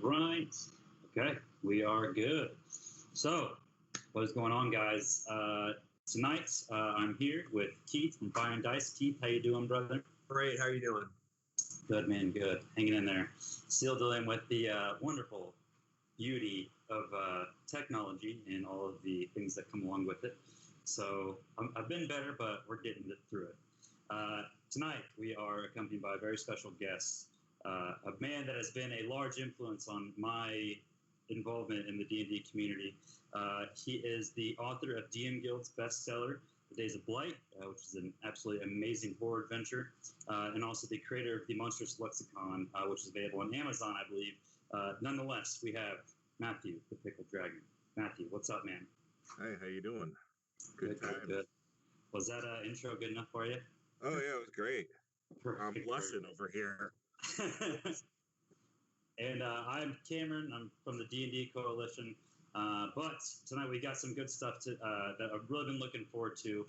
Right. Okay. We are good. So, what is going on, guys? Tonight, I'm here with Keith from Fire and Dice. Keith, how you doing, brother? Great. How are you doing? Good, man. Good. Hanging in there. Still dealing with the wonderful beauty of technology and all of the things that come along with it. So, I've been better, but we're getting through it. Tonight, we are accompanied by a very special guest. A man that has been a large influence on my involvement in the D&D community. He is the author of DM Guild's bestseller, The Days of Blight, which is an absolutely amazing horror adventure, and also the creator of the Monstrous Lexicon, which is available on Amazon, I believe. Nonetheless, we have Matthew, the Pickled Dragon. Matthew, what's up, man? Hey, how you doing? Good. Was that intro good enough for you? Oh, yeah, it was great. Perfect. I'm blushing over here. And I'm Cameron. I'm from the D&D Coalition. But tonight we got some good stuff that I've really been looking forward to.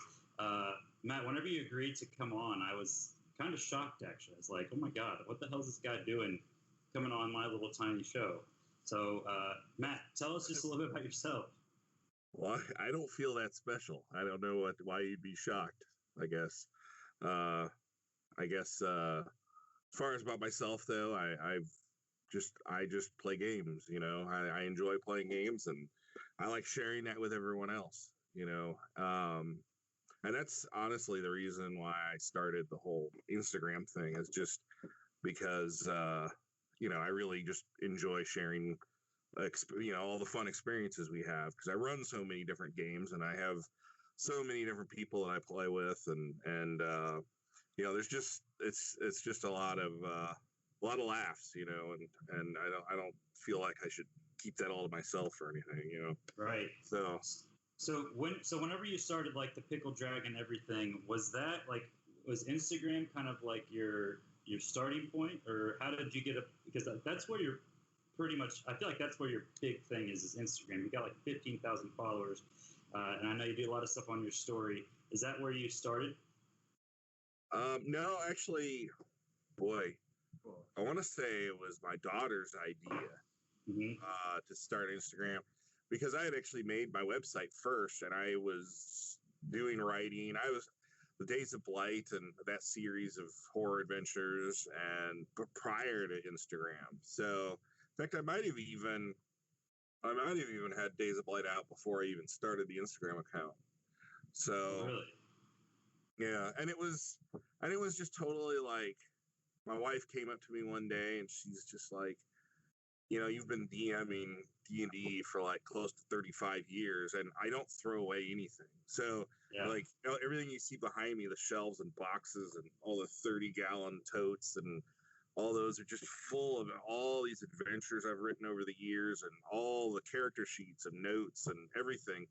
Matt, whenever you agreed to come on, I was kind of shocked, actually. I was like, oh, my God, what the hell is this guy doing coming on my little tiny show? So, Matt, tell us just a little bit about yourself. Well, I don't feel that special. I don't know why you'd be shocked, I guess. As far as about myself, though, I just play games. You know, I enjoy playing games, and I like sharing that with everyone else. You know, and that's honestly the reason why I started the whole Instagram thing, is just because I really just enjoy sharing, all the fun experiences we have, because I run so many different games and I have so many different people that I play with, and there's just it's just a lot of laughs, and I don't feel like I should keep that all to myself or anything, Right. So whenever you started like the Pickled Dragon, everything, was Instagram kind of like your starting point, or how did you get up? Because that's where you're pretty much. I feel like that's where your big thing is Instagram. You got like 15,000 followers, and I know you do a lot of stuff on your story. Is that where you started? No, actually, boy, I want to say it was my daughter's idea to start Instagram, because I had actually made my website first, and I was doing writing. I was the Days of Blight and that series of horror adventures, and prior to Instagram. So, in fact, I might have even had Days of Blight out before I even started the Instagram account. So, really? Yeah, and it was just totally like, my wife came up to me one day and she's just like, you've been DMing D&D for like close to 35 years, and I don't throw away anything. So everything you see behind me, the shelves and boxes and all the 30-gallon totes and all those are just full of all these adventures I've written over the years, and all the character sheets and notes and everything.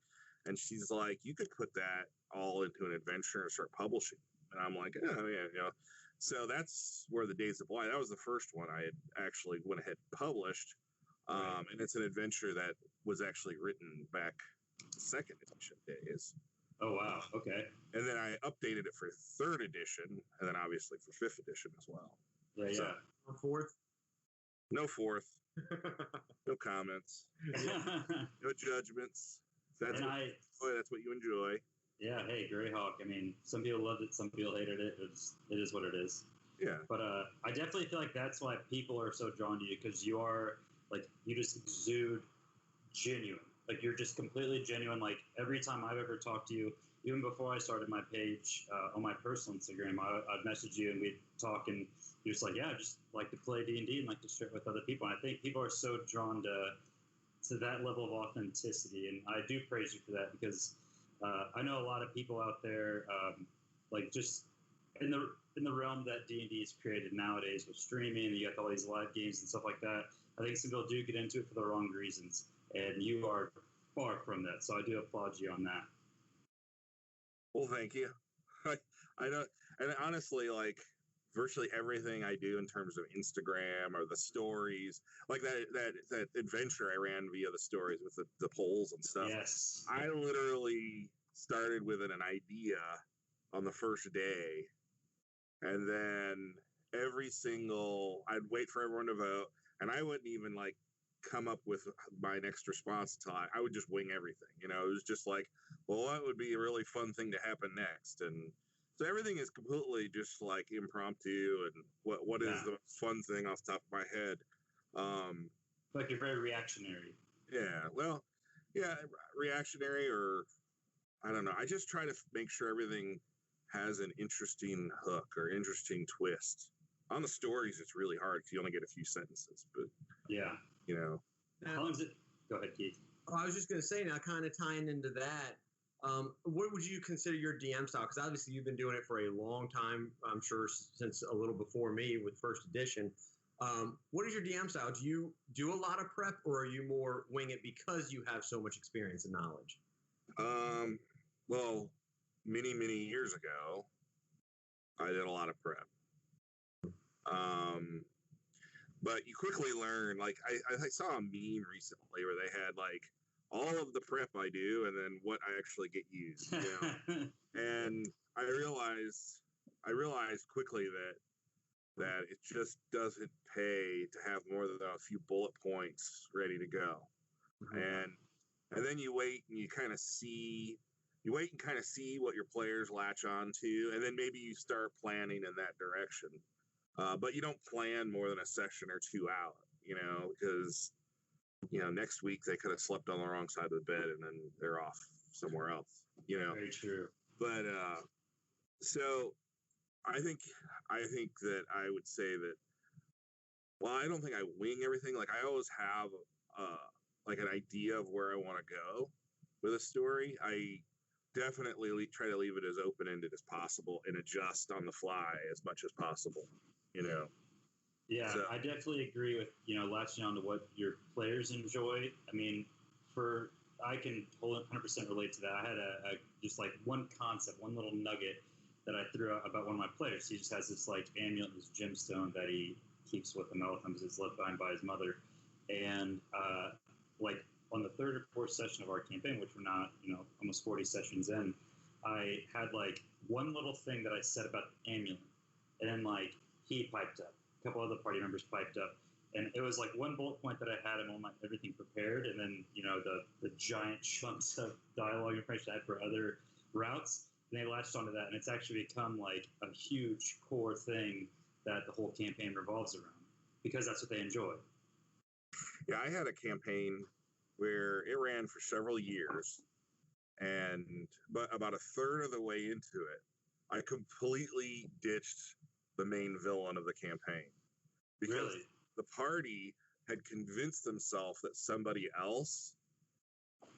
And she's like, you could put that all into an adventure and start publishing. And I'm like, oh, yeah. So that's where the Days of Blight, that was the first one I had actually went ahead and published. Right. And it's an adventure that was actually written back the second edition days. Oh, wow. Okay. And then I updated it for third edition, and then obviously for fifth edition as well. Yeah. No fourth? No fourth. No comments. No judgments. That's what you enjoy. Yeah, hey, Greyhawk. I mean, some people loved it, some people hated it. It is what it is. Yeah. But I definitely feel like that's why people are so drawn to you, because you are, like, you just exude genuine. Like, you're just completely genuine. Like, every time I've ever talked to you, even before I started my page on my personal Instagram, I'd message you and we'd talk, and you're just like, yeah, I just like to play D&D and like to share it with other people. And I think people are so drawn to that level of authenticity, and I do praise you for that, because I know a lot of people out there, like just in the realm that D&D is created nowadays with streaming, and you got all these live games and stuff like that. I think some people do get into it for the wrong reasons, and you are far from that. So I do applaud you on that. Well, thank you. I don't, and honestly, like, virtually everything I do in terms of Instagram or the stories, like that adventure I ran via the stories with the polls and stuff. Yes. I literally started with an idea on the first day, and then I'd wait for everyone to vote, and I wouldn't even like come up with my next response until I would just wing everything. You know, it was just like, well, what would be a really fun thing to happen next? And so everything is completely just like impromptu and what is the fun thing off the top of my head. Like you're very reactionary. Yeah, well, yeah, reactionary, or I don't know. I just try to make sure everything has an interesting hook or interesting twist. On the stories, it's really hard because you only get a few sentences, but yeah, you know. How long is it? Go ahead, Keith. I was just going to say, now kind of tying into that, what would you consider your DM style? Because obviously you've been doing it for a long time, I'm sure since a little before me with first edition. What is your DM style? Do you do a lot of prep, or are you more wing it because you have so much experience and knowledge? Well, many years ago, I did a lot of prep. But you quickly learn, like, I saw a meme recently where they had, like, all of the prep I do and then what I actually get used, you know? And I realized quickly that it just doesn't pay to have more than a few bullet points ready to go. Mm-hmm. And then you wait and you kind of see what your players latch on to, and then maybe you start planning in that direction. But you don't plan more than a session or two out, you know, because, you know, next week they could have slept on the wrong side of the bed and then they're off somewhere else, you know. Very true. But so I think that I would say that, well, I don't think I wing everything. Like, I always have like an idea of where I want to go with a story. I definitely try to leave it as open-ended as possible and adjust on the fly as much as possible, you know. Yeah, so I definitely agree with, you know, latching on to what your players enjoy. I mean, I can 100% relate to that. I had a just like one concept, one little nugget that I threw out about one of my players. He just has this like amulet, this gemstone that he keeps with him all the time because it's left behind by his mother. And like on the third or fourth session of our campaign, which we're not, you know, almost 40 sessions in, I had like one little thing that I said about the amulet, and then like he piped up, a couple other party members piped up, and it was like one bullet point that I had and all my everything prepared, and then, you know, the giant chunks of dialogue information I had for other routes, and they latched onto that, and it's actually become like a huge core thing that the whole campaign revolves around because that's what they enjoy. Yeah, I had a campaign where it ran for several years, but about a third of the way into it, I completely ditched the main villain of the campaign because the party had convinced themselves that somebody else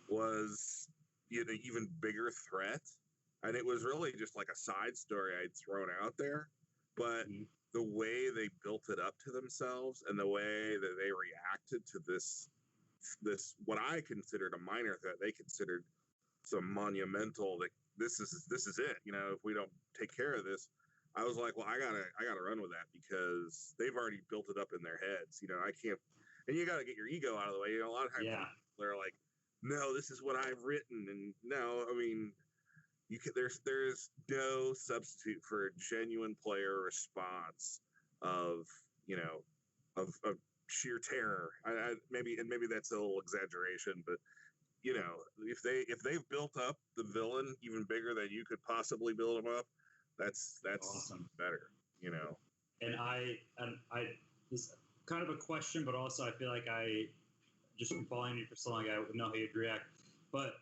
was an even bigger threat, and it was really just like a side story I'd thrown out there, but the way they built it up to themselves and the way that they reacted to this what I considered a minor threat, they considered some monumental, like this is it, you know, if we don't take care of this. I was like, well, I gotta run with that because they've already built it up in their heads, you know. I can't, and you got to get your ego out of the way, you know. A lot of times they're like, no, this is what I've written, and no, I mean, there's no substitute for a genuine player response of, you know, of sheer terror. Maybe that's a little exaggeration, but, you know, if they've built up the villain even bigger than you could possibly build him up, that's awesome. Better, you know. And I this kind of a question, but also I feel like I just from following you for so long, I would know how you'd react. But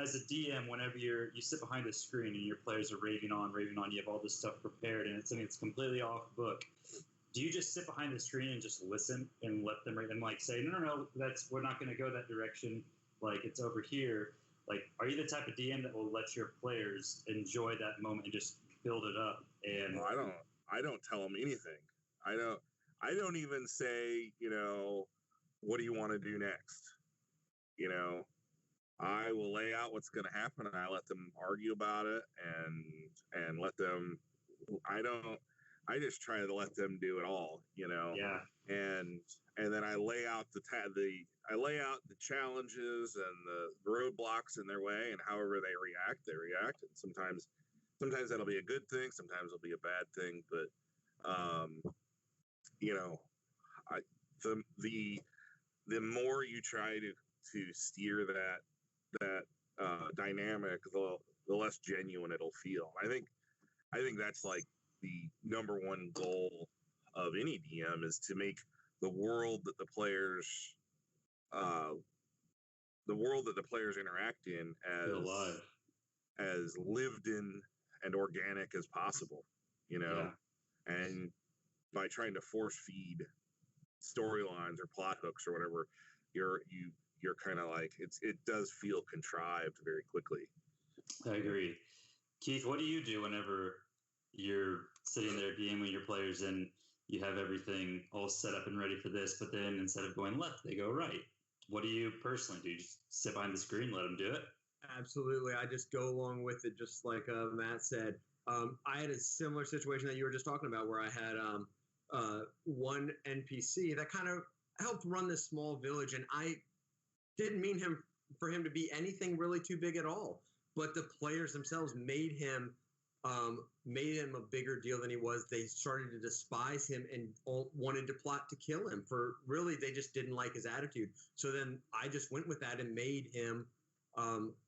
as a DM, whenever you sit behind a screen and your players are raving on, you have all this stuff prepared, and it's something that's completely off book. Do you just sit behind the screen and just listen and let them and like say, no, we're not going to go that direction. Like, it's over here. Like, are you the type of DM that will let your players enjoy that moment and just build it up? And no, I don't tell them anything. I don't even say, you know, what do you want to do next? You know, I will lay out what's going to happen, and I let them argue about it, and let them. I just try to let them do it all, you know. Yeah. And then I lay out the challenges and the roadblocks in their way, and however they react. And sometimes that'll be a good thing, sometimes it'll be a bad thing. But you know, the more you try to steer that dynamic, the less genuine it'll feel. I think that's like the number one goal of any DM is to make the world that the players interact in as lived in and organic as possible, you know. Yeah. And by trying to force feed storylines or plot hooks or whatever, you're kind of like it does feel contrived very quickly. I agree. Keith, what do you do whenever you're sitting there DMing your players and you have everything all set up and ready for this, but then instead of going left, they go right? What do you personally do? You just sit behind the screen, let them do it? Absolutely. I just go along with it, just like Matt said. I had a similar situation that you were just talking about where I had one NPC that kind of helped run this small village, and I didn't mean for him to be anything really too big at all. But the players themselves made him a bigger deal than he was. They started to despise him and wanted to plot to kill him. For really, they just didn't like his attitude. So then I just went with that and made him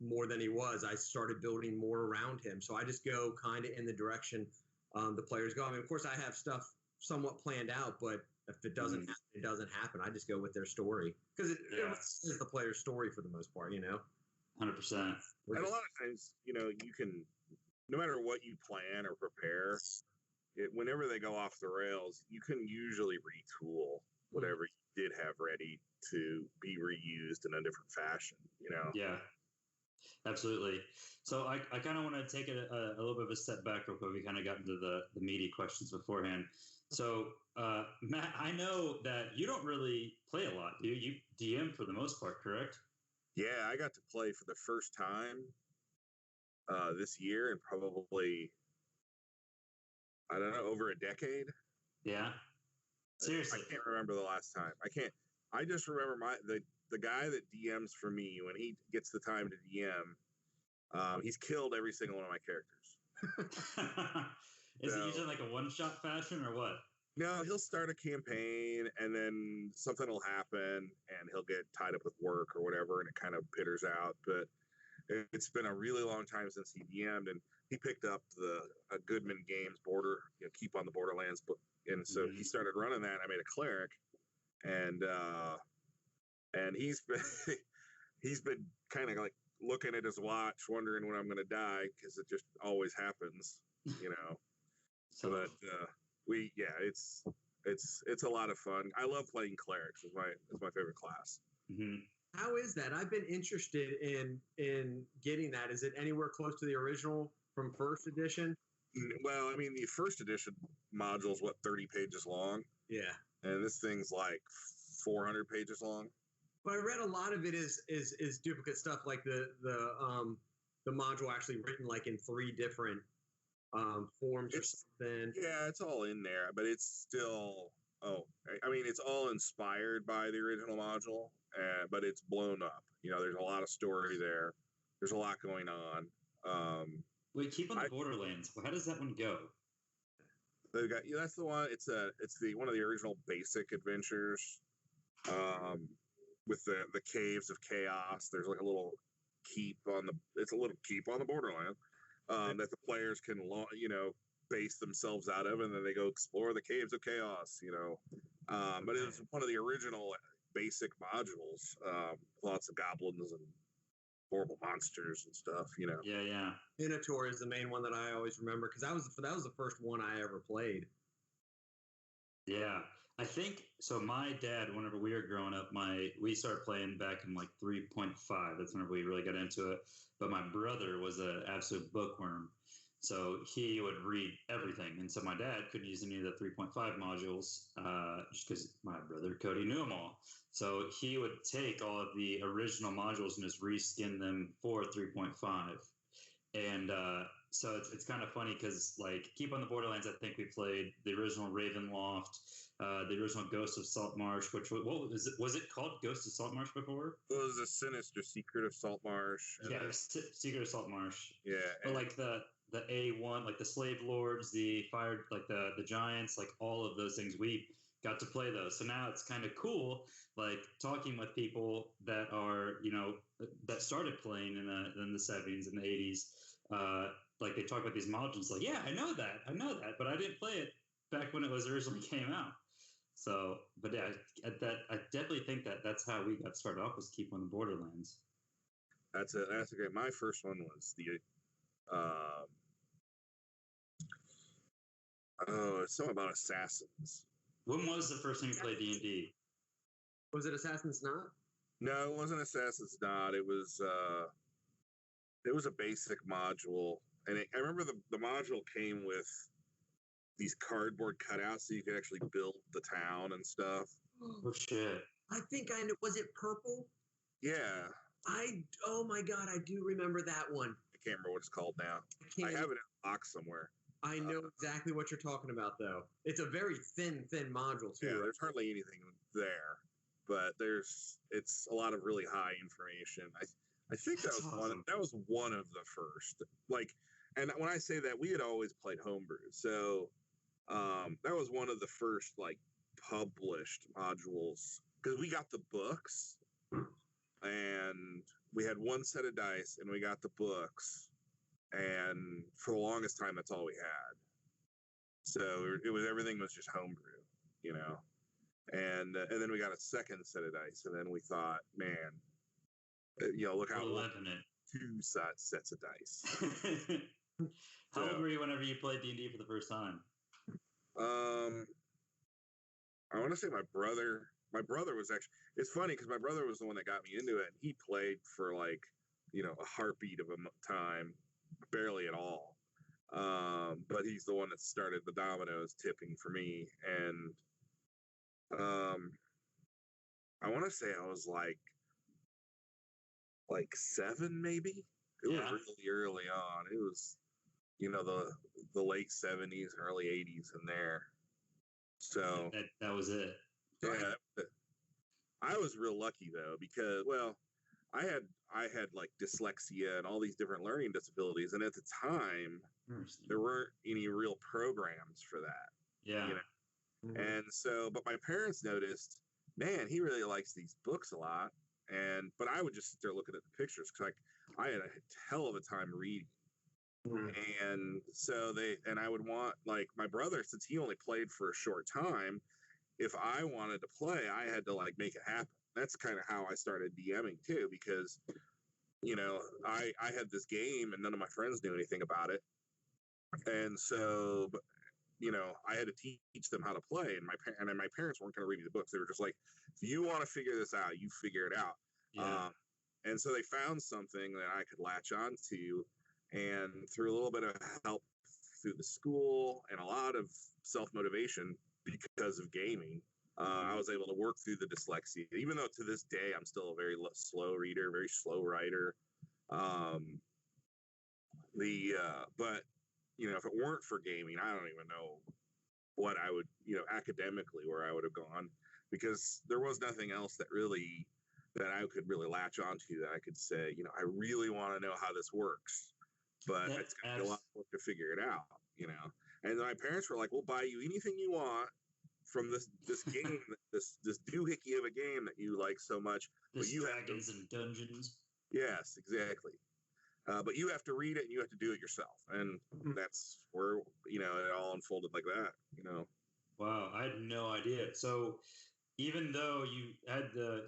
more than he was. I started building more around him. So I just go kind of in the direction the players go. I mean, of course, I have stuff somewhat planned out, but if it doesn't happen, it doesn't happen. I just go with their story because it is the player's story for the most part, you know. 100%. And a lot of times, you know, you can, no matter what you plan or prepare, whenever they go off the rails, you can usually retool whatever you did have ready to be reused in a different fashion, you know? Yeah, absolutely. So I kind of want to take it a little bit of a step back real quick. We kind of got into the meaty questions beforehand. So, Matt, I know that you don't really play a lot, do you? You DM for the most part, correct? Yeah, I got to play for the first time this year in probably, I don't know, over a decade. Yeah. Seriously. I can't remember the last time. I just remember the guy that DMs for me, when he gets the time to DM, he's killed every single one of my characters. Is it usually like a one-shot fashion or what? No, he'll start a campaign and then something will happen and he'll get tied up with work or whatever and it kind of pitters out. But it's been a really long time since he DM'd, and he picked up a Goodman Games Keep on the Borderlands book. And so he started running that. I made a cleric, and he's been kind of like looking at his watch, wondering when I'm going to die because it just always happens, you know. But it's a lot of fun. I love playing clerics. It's my favorite class. Mm-hmm. How is that? I've been interested in getting that. Is it anywhere close to the original from first edition? Well, I mean, the first edition module is 30 pages long. Yeah. And this thing's like 400 pages long. But I read a lot of it is duplicate stuff, like the module actually written like in 3 different forms or something. Yeah, it's all in there, but it's still. I mean, it's all inspired by the original module, but it's blown up. You know, there's a lot of story there. There's a lot going on. Wait, Keep on the Borderlands. How does that one go? That's the one. It's one of the original basic adventures. With the caves of chaos. There's like a little keep on the borderland that the players can base themselves out of, and then they go explore the caves of chaos. You know, but it was one of the original basic modules. Lots of goblins and horrible monsters and stuff. You know. Yeah. Minotaur is the main one that I always remember because that was the first one I ever played. Yeah. I think so. My dad, whenever we were growing up, we started playing back in like 3.5. That's whenever we really got into it. But my brother was an absolute bookworm, so he would read everything. And so my dad couldn't use any of the 3.5 modules just because my brother Cody knew them all. So he would take all of the original modules and just reskin them for 3.5. And so it's kind of funny because like Keep on the Borderlands, I think we played the original Ravenloft. The original Ghost of Saltmarsh, which was it called Ghost of Saltmarsh before? It was a Sinister Secret of Saltmarsh. Yeah, Secret of Saltmarsh. Yeah, but like the A1, like the Slave Lords, the Fire, like the Giants, like all of those things. We got to play those. So now it's kind of cool, like talking with people that are, that started playing in the 70s and the 80s. Like they talk about these modules, like, yeah, I know that, but I didn't play it back when it was originally came out. So, but yeah, I definitely think that's how we got started off, was Keep on the Borderlands. That's a great. My first one was the it's something about assassins. When was the first time you played D&D? Was it Assassin's Knot? No, it wasn't Assassin's Knot. It was a basic module, and I remember the module came with these cardboard cutouts so you could actually build the town and stuff. Oh shit! I think I know. Was it purple? Yeah. Oh my god, I do remember that one. I can't remember what it's called now. I have it in a box somewhere. I know exactly what you're talking about, though. It's a very thin module too. Yeah, there's hardly anything there, but it's a lot of really high information. I think that was awesome. That was one of the first. Like, and when I say that, we had always played homebrew, so that was one of the first like published modules, because we got the books, and we had one set of dice, and we got the books. And for the longest time, that's all we had. So everything was just homebrew, And then we got a second set of dice, and then we thought, man, look how two sets of dice. How old were you whenever you played D&D for the first time? I want to say my brother. My brother was actually. It's funny because my brother was the one that got me into it, and he played for like, a heartbeat of a time. Barely at all, but he's the one that started the dominoes tipping for me, and I want to say I was like 7 maybe. It was really early on. It was the late 70s and early 80s in there. So that was it. Yeah, I was real lucky though, because I had like dyslexia and all these different learning disabilities, and at the time there weren't any real programs for that. Yeah. Mm-hmm. And so, but my parents noticed, man, he really likes these books a lot, but I would just sit there looking at the pictures because I had a hell of a time reading. Mm-hmm. And so I would want, like, my brother, since he only played for a short time, if I wanted to play, I had to like make it happen. That's kind of how I started DMing too, because, I had this game and none of my friends knew anything about it. And so, I had to teach them how to play, and my parents weren't going to read me the books. They were just like, if you want to figure this out, you figure it out. Yeah. And so they found something that I could latch on to, and through a little bit of help through the school and a lot of self-motivation because of gaming, I was able to work through the dyslexia, even though to this day I'm still a very slow reader, very slow writer. But if it weren't for gaming, I don't even know what I would, academically, where I would have gone, because there was nothing else that I could really latch onto that I could say, I really want to know how this works, but it's going to be a lot of work to figure it out, And my parents were like, we'll buy you anything you want from this game, this doohickey of a game that you like so much. This Dragons and Dungeons. Yes, exactly. But you have to read it and you have to do it yourself, and that's where it all unfolded like that. Wow, I had no idea. So even though you had the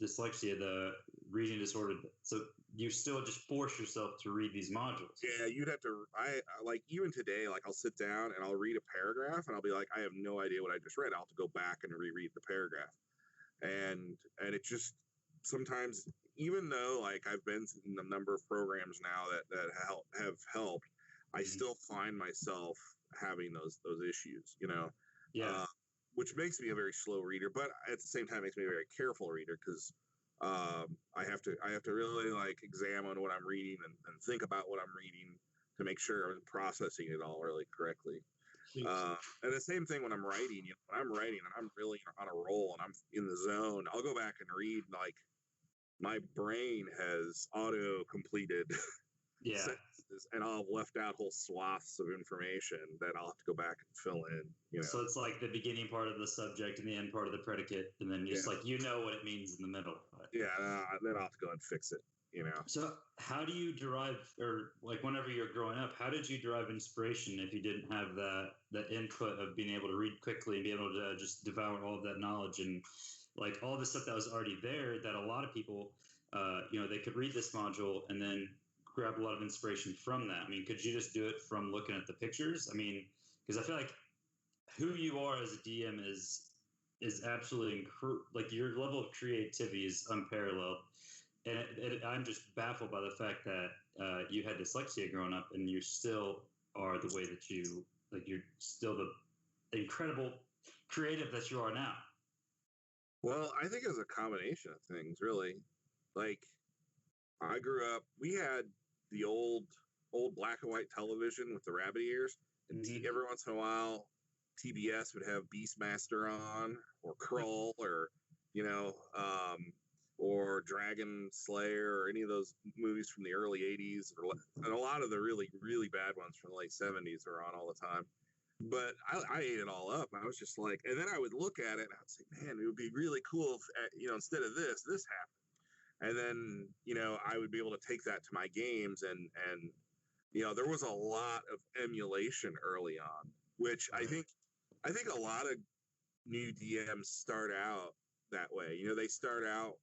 dyslexia, the reading disorder, so you still just force yourself to read these modules. Yeah, you'd have to. I like, even today, like, I'll sit down and I'll read a paragraph and I'll be like, I have no idea what I just read. I'll have to go back and reread the paragraph, and it just sometimes, even though like I've been in a number of programs now that have helped, I still find myself having those issues. Yeah. Which makes me a very slow reader, but at the same time makes me a very careful reader, because I have to really like examine what I'm reading and think about what I'm reading to make sure I'm processing it all really correctly. And the same thing when I'm writing. When I'm writing and I'm really on a roll and I'm in the zone, I'll go back and read, like, my brain has auto completed Yeah. sentences, and I'll have left out whole swaths of information that I'll have to go back and fill in. You know, So it's like the beginning part of the subject and the end part of the predicate, and then just like what it means in the middle. Yeah, then I'll have to go and fix it. You know. So how do you derive, or like whenever you're growing up, how did you derive inspiration if you didn't have that input of being able to read quickly and be able to just devour all of that knowledge and like all the stuff that was already there that a lot of people, they could read this module and then grab a lot of inspiration from that. I mean, could you just do it from looking at the pictures? I mean, because I feel like who you are as a DM is absolutely like your level of creativity is unparalleled. And I'm just baffled by the fact that you had dyslexia growing up, and you still are the way that you're still the incredible creative that you are now. Well, I think it was a combination of things, really. Like, I grew up, we had the old black and white television with the rabbit ears, and every once in a while, TBS would have Beastmaster on, or Krull, or, or Dragon Slayer, or any of those movies from the early 80s, and a lot of the really, really bad ones from the late 70s are on all the time. But I ate it all up. I was just like, and then I would look at it and I would say, man, it would be really cool if, instead of this happened. And then, I would be able to take that to my games, and there was a lot of emulation early on, which I think a lot of new DMs start out that way. They start out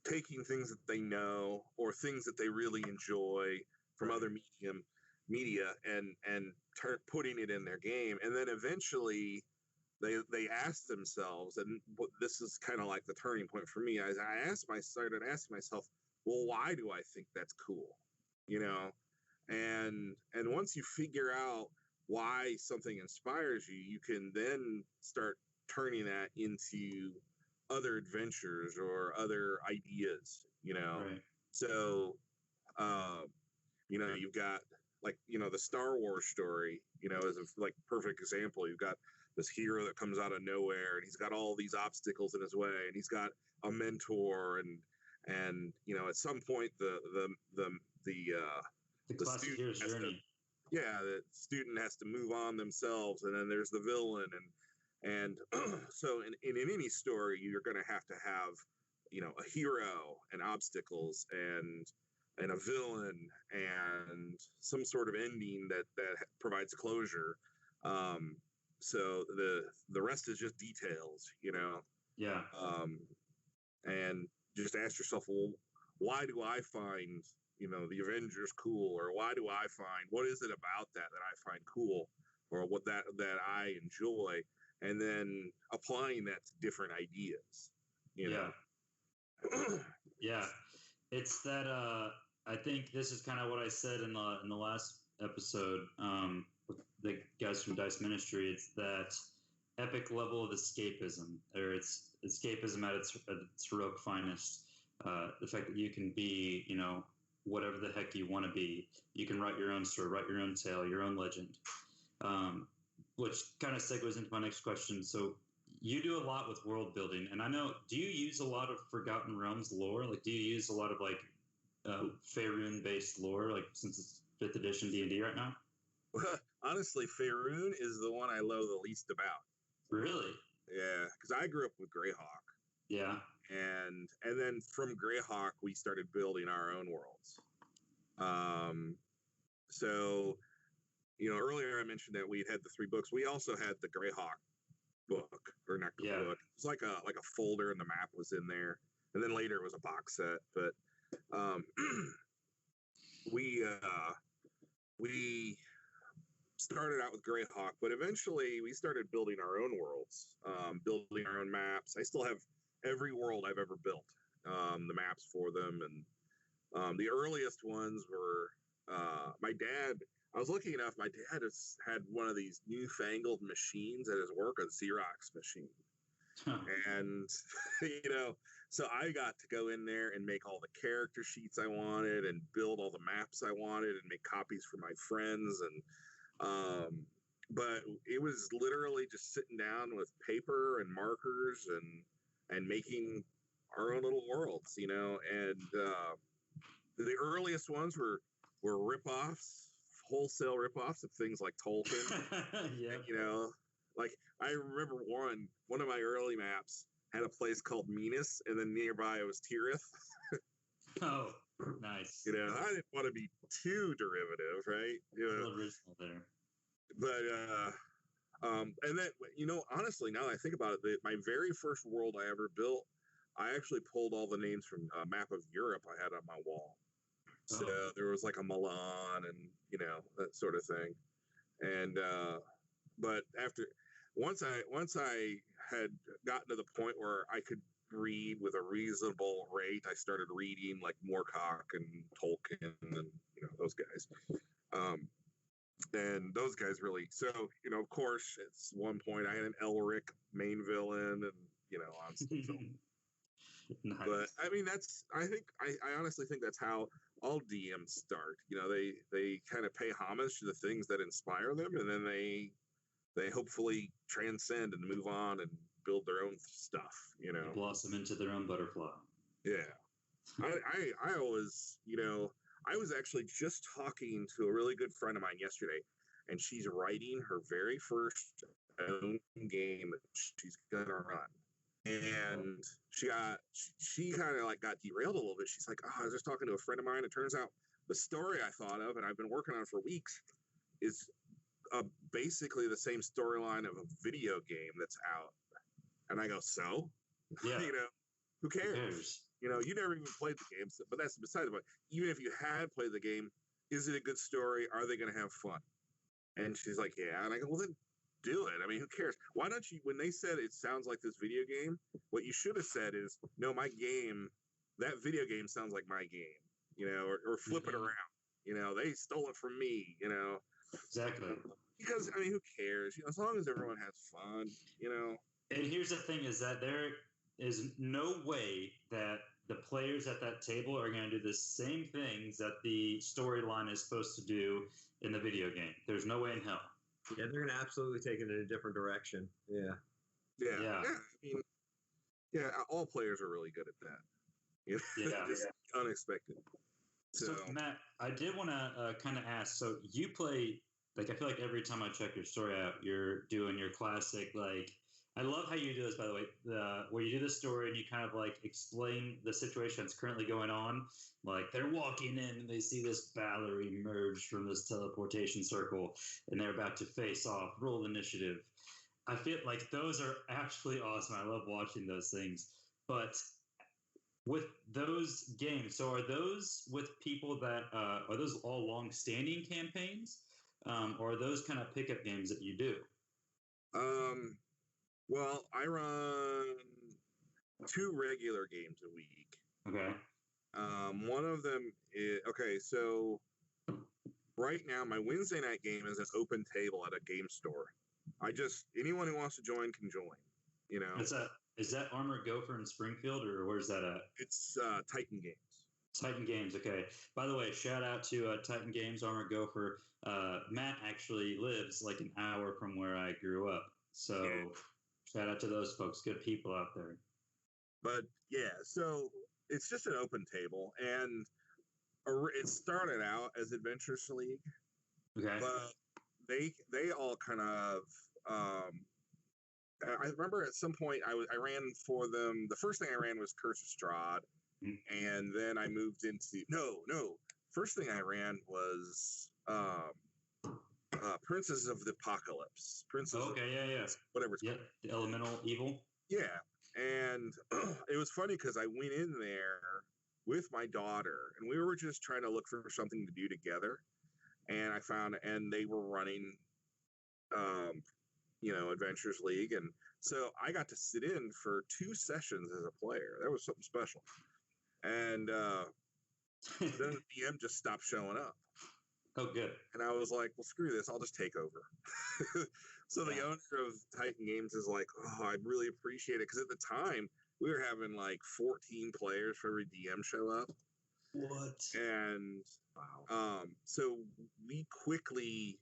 taking things that they know or things that they really enjoy from other media and putting it in their game, and then eventually they ask themselves, and this is kind of like the turning point for me. I started asking myself, well, why do I think that's cool? And once you figure out why something inspires you, you can then start turning that into other adventures or other ideas, Right. So you've got the Star Wars story, is a perfect example. You've got this hero that comes out of nowhere, and he's got all these obstacles in his way, and he's got a mentor, and at some point the classic hero's journey. The student has to move on themselves, and then there's the villain, and so in any story, you're going to have a hero and obstacles and a villain and some sort of ending that provides closure. So the rest is just details, Yeah. And just ask yourself, well, why do I find, the Avengers cool? Or what is it about that I find cool? Or what that I enjoy? And then applying that to different ideas, Yeah. Yeah. It's that, I think this is kind of what I said in the last episode, with the guys from Dice Ministry. It's that epic level of escapism, or it's escapism at its heroic finest. The fact that you can be, whatever the heck you want to be. You can write your own story, write your own tale, your own legend. Which kind of segues into my next question. So you do a lot with world building, and I know, do you use a lot of Forgotten Realms lore? Like, do you use a lot of Faerun-based lore, like, since it's 5th edition D&D right now? Well, honestly, Faerun is the one I know the least about. Really? Yeah, because I grew up with Greyhawk. Yeah. And then from Greyhawk, we started building our own worlds. So, earlier I mentioned that we had the 3 books. We also had the Greyhawk book, or not book. It's like a folder, and the map was in there. And then later it was a box set. But we started out with Greyhawk, but eventually we started building our own worlds, building our own maps. I still have every world I've ever built, the maps for them. And the earliest ones were my dad. I was lucky enough, my dad has had one of these newfangled machines at his work, a Xerox machine. Huh. And, so I got to go in there and make all the character sheets I wanted and build all the maps I wanted and make copies for my friends. And, but it was literally just sitting down with paper and markers and making our own little worlds, and the earliest ones were ripoffs, wholesale ripoffs of things like Tolkien. Yeah. You know, like I remember one of my early maps had a place called Minas, and then nearby it was Tirith. Oh, nice. You know, I didn't want to be too derivative, right? You know, Original there. But and then, you know, honestly, now that I think about it, my very first world I ever built, I actually pulled all the names from a map of Europe I had on my wall. So there was like a Milan and, you know, that sort of thing. And but once I had gotten to the point where I could read with a reasonable rate, I started reading like Moorcock and Tolkien and, you know, those guys. And those guys really, so, you know, of course, at one point I had an Elric main villain and, you know, on stuff. Nice. But I mean, I honestly think that's how all DMs start. You know, they kind of pay homage to the things that inspire them, and then they hopefully transcend and move on and build their own stuff. You know, They blossom into their own butterfly. Yeah. I always, you know, I was actually just talking to a really good friend of mine yesterday, and she's writing her very first own game that she's gonna run. And she kind of like got derailed a little bit. She's like, I was just talking to a friend of mine. It turns out the story I thought of and I've been working on for weeks is basically the same storyline of a video game that's out. And I go, so? Yeah. You know, who cares? You know, you never even played the game, but that's beside the point. Even if you had played the game, is it a good story? Are they going to have fun? And she's like, yeah. And I go, well, then do it. I mean, who cares? Why don't you, when they said it sounds like this video game, what you should have said is, no, my game, that video game sounds like my game, you know, or flip it around. You know, they stole it from me, you know. Exactly. Because, I mean, who cares? You know, as long as everyone has fun, you know. And here's the thing is that there is no way that the players at that table are going to do the same things that the storyline is supposed to do in the video game. There's no way in hell. Yeah, they're going to absolutely take it in a different direction. Yeah. I mean, yeah, all players are really good at that. You know? Yeah. Just unexpected. So, Matt, I did want to kind of ask, so you play, like, I feel like every time I check your story out, you're doing your classic, like, I love how you do this, by the way, where you do the story and you kind of like explain the situation that's currently going on. Like they're walking in and they see this Balor emerge from this teleportation circle and they're about to face off, roll initiative. I feel like those are actually awesome. I love watching those things. But with those games, so are those with people that, are those all long-standing campaigns? Or are those kind of pickup games that you do? Well, I run 2 regular games a week. Okay. One of them is, okay, so right now my Wednesday night game is an open table at a game store. Anyone who wants to join can join, you know. Is that Armored Gopher in Springfield or where's that at? It's Titan Games. Titan Games, okay. By the way, shout out to Titan Games, Armored Gopher. Matt actually lives like an hour from where I grew up. So... Yeah. Shout out to those folks, good people out there. But yeah, so it's just an open table, and it started out as Adventures League. Okay. But they all kind of. I remember at some point I ran for them. The first thing I ran was Curse of Strahd, and then I moved into no. First thing I ran was. Princess of the Apocalypse. Whatever it's called. The Elemental Evil. Yeah, and it was funny because I went in there with my daughter, and we were just trying to look for something to do together, and I found, and they were running, Adventures League, and so I got to sit in for 2 sessions as a player. That was something special, and then the DM just stopped showing up. Oh, good. And I was like, well, screw this. I'll just take over. So the owner of Titan Games is like, oh, I'd really appreciate it. Because at the time, we were having like 14 players for every DM show up. What? And so we quickly,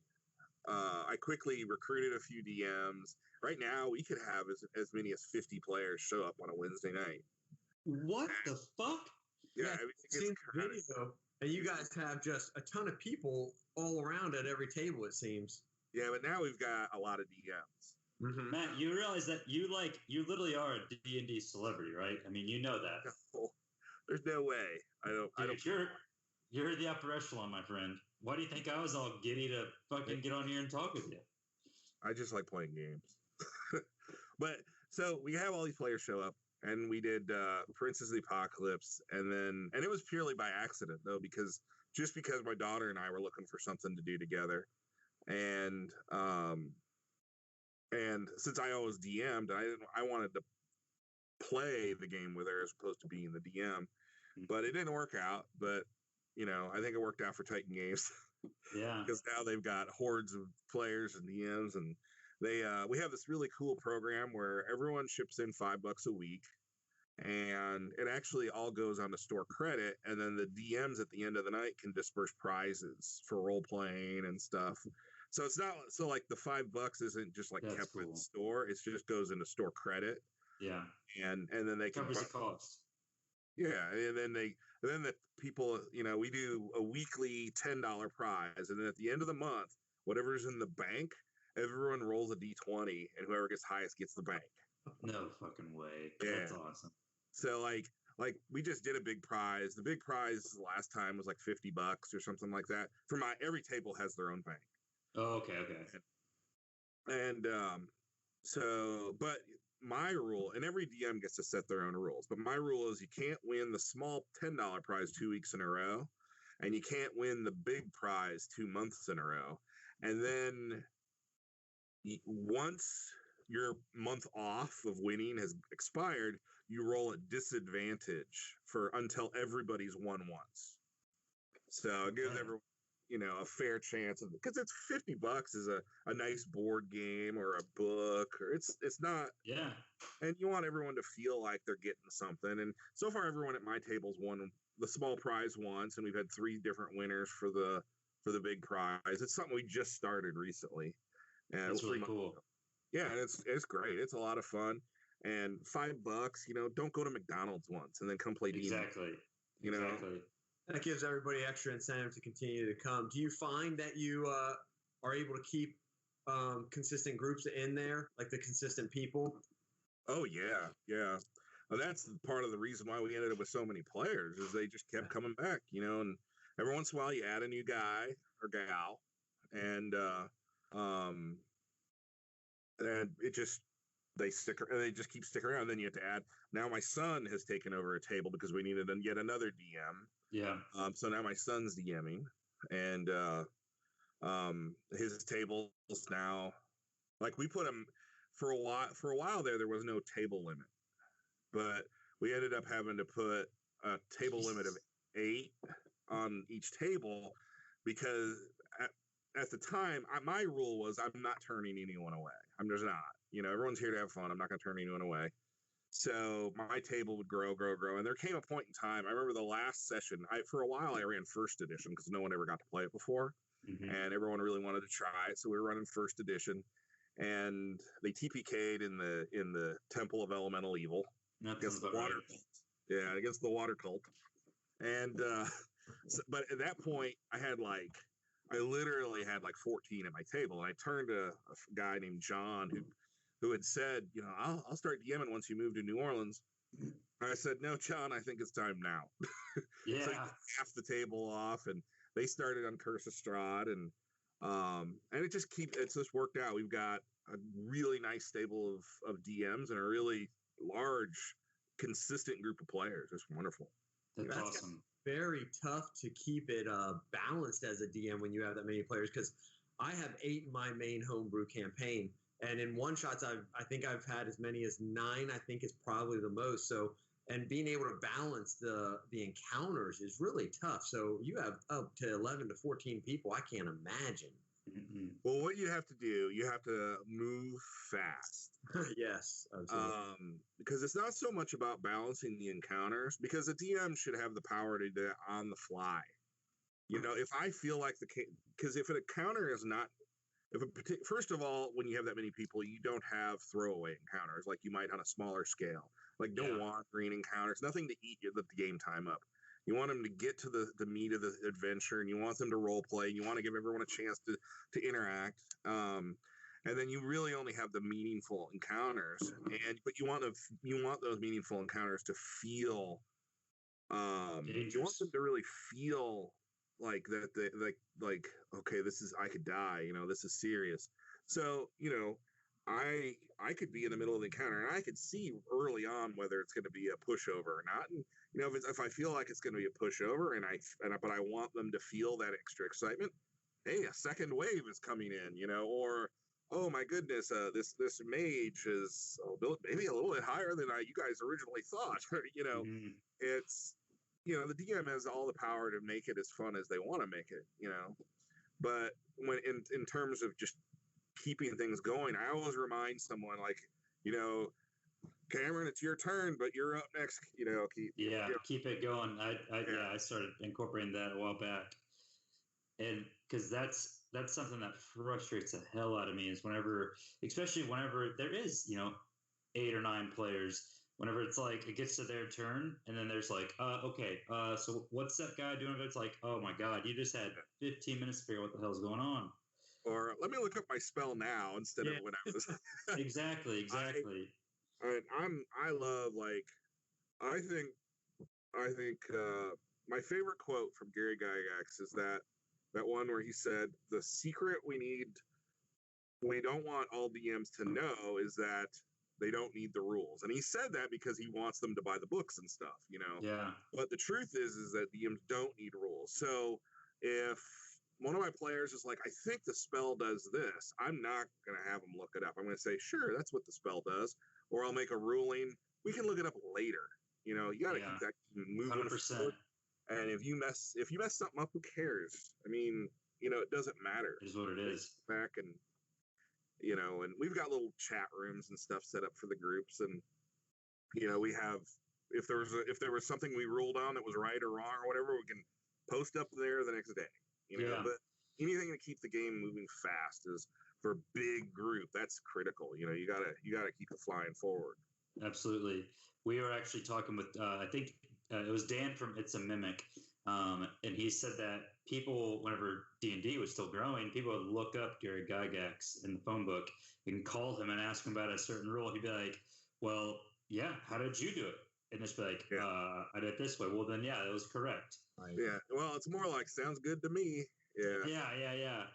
I quickly recruited a few DMs. Right now, we could have as many as 50 players show up on a Wednesday night. What the fuck? Yeah, I mean, seen the video, and you guys have just a ton of people all around at every table. It seems. Yeah, but now we've got a lot of DMs. Mm-hmm. Matt, you realize that you literally are a D&D celebrity, right? I mean, you know that. No, there's no way. Dude, you're the upper echelon, my friend. Why do you think I was all giddy to fucking get on here and talk with you? I just like playing games. But so we have all these players show up, and we did Princes of the Apocalypse, and it was purely by accident though, because my daughter and I were looking for something to do together, and since I always DM'd, I wanted to play the game with her as opposed to being the DM, but it didn't work out. But I think it worked out for Titan Games. Yeah, because now they've got hordes of players and DMs, and we have this really cool program where everyone ships in $5 a week, and it actually all goes on to store credit, and then the DMs at the end of the night can disperse prizes for role playing and stuff. So it's not like the $5 isn't just like kept in store; it just goes into store credit. Yeah, and then they covers the cost. Yeah, and then the people, we do a weekly $10 prize, and then at the end of the month, whatever's in the bank, everyone rolls a D20, and whoever gets highest gets the bank. No fucking way. Yeah. That's awesome. So like we just did a big prize. The big prize last time was like $50 or something like that. Every table has their own bank. Oh, okay. And but my rule, and every DM gets to set their own rules, but my rule is you can't win the small $10 prize 2 weeks in a row, and you can't win the big prize 2 months in a row. And then once your month off of winning has expired, you roll at disadvantage until everybody's won once. So it gives everyone a fair chance of, because it's $50 is a nice board game or a book, or it's not. Yeah. And you want everyone to feel like they're getting something. And so far, everyone at my table's won the small prize once, and we've had 3 different winners for the big prize. It's something we just started recently. And that's really cool. Yeah, and it's great. It's a lot of fun. And $5, don't go to McDonald's once and then come play D&D. Exactly. Exactly. That gives everybody extra incentive to continue to come. Do you find that you are able to keep consistent groups in there, like the consistent people? Oh, yeah. Yeah. Well, that's part of the reason why we ended up with so many players, is they just kept coming back, and every once in a while you add a new guy or gal, and it just, they just keep sticking around. Then you have to add. Now my son has taken over a table because we needed yet another DM. Yeah. So now my son's DMing, and his tables now, like, we put him for a while there was no table limit, but we ended up having to put a table limit of 8 on each table, because at the time, my rule was I'm not turning anyone away. I'm just not. Everyone's here to have fun. I'm not going to turn anyone away. So my table would grow. And there came a point in time, I remember the last session, for a while I ran first edition because no one ever got to play it before. Mm-hmm. And everyone really wanted to try it. So we were running first edition, and they TPK'd in the Temple of Elemental Evil against the water cult. Yeah, against the water cult. And but at that point I literally had 14 at my table, and I turned to a guy named John who had said, I'll start DMing once you move to New Orleans. And I said, no, John, I think it's time now. Yeah. So I half the table off, and they started on Curse of Strahd, and it's just worked out. We've got a really nice stable of DMs and a really large, consistent group of players. It's wonderful. That's awesome. Very tough to keep it balanced as a DM when you have that many players, because I have 8 in my main homebrew campaign, and in one shots I think I've had as many as 9. I think is probably the most. So, and being able to balance the encounters is really tough. So you have up to 11 to 14 people. I can't imagine. Mm-hmm. Well, what you have to do, you have to move fast. Yes. Because it's not so much about balancing the encounters, because a DM should have the power to do that on the fly. If I feel like because if an encounter is not, first of all, when you have that many people, you don't have throwaway encounters like you might on a smaller scale. Like no wandering encounters, nothing to eat the game time up. You want them to get to the meat of the adventure, and you want them to role play. And you want to give everyone a chance to interact. And then you really only have the meaningful encounters, but you want those meaningful encounters to feel. You want them to really feel like that. Like okay, I could die. This is serious. So I could be in the middle of the encounter, and I could see early on whether it's going to be a pushover or not. And if I feel like it's going to be a pushover, but I want them to feel that extra excitement. Hey, a second wave is coming in, or oh my goodness, this mage is maybe a little bit higher than you guys originally thought. It's the DM has all the power to make it as fun as they want to make it. But when in terms of just keeping things going, I always remind someone like, Cameron, it's your turn, but you're up next. Keep it going. I started incorporating that a while back, and because that's something that frustrates the hell out of me is especially whenever there is 8 or 9 players. Whenever it's like it gets to their turn, and then there's like, okay, so what's that guy doing? It's like, oh my god, you just had 15 minutes to figure out what the hell's going on. Or let me look up my spell now instead of when I was. Exactly. I love I think my favorite quote from Gary Gygax is that one where he said, the secret we don't want all DMs to know is that they don't need the rules. And he said that because he wants them to buy the books and stuff, Yeah. But the truth is that DMs don't need rules. So if one of my players is like, I think the spell does this, I'm not going to have them look it up. I'm going to say, sure, that's what the spell does. Or I'll make a ruling. We can look it up later. You got to keep that moving 100%. forward. And if you mess something up, who cares? I mean, it doesn't matter. It is what it is. Back and and we've got little chat rooms and stuff set up for the groups, and we have if there was something we ruled on that was right or wrong or whatever, we can post up there the next day. But anything to keep the game moving fast is for a big group. That's critical. You gotta keep it flying forward. Absolutely. We were actually talking with I think it was Dan from It's a Mimic, and he said that people, whenever D&D was still growing, people would look up Gary Gygax in the phone book and call him and ask him about a certain rule. He'd be like, well, yeah, how did you do it? And just be like, I did it this way. Well, then, yeah, that was correct. Right. Yeah. Well, it's more like, sounds good to me. Yeah. Yeah.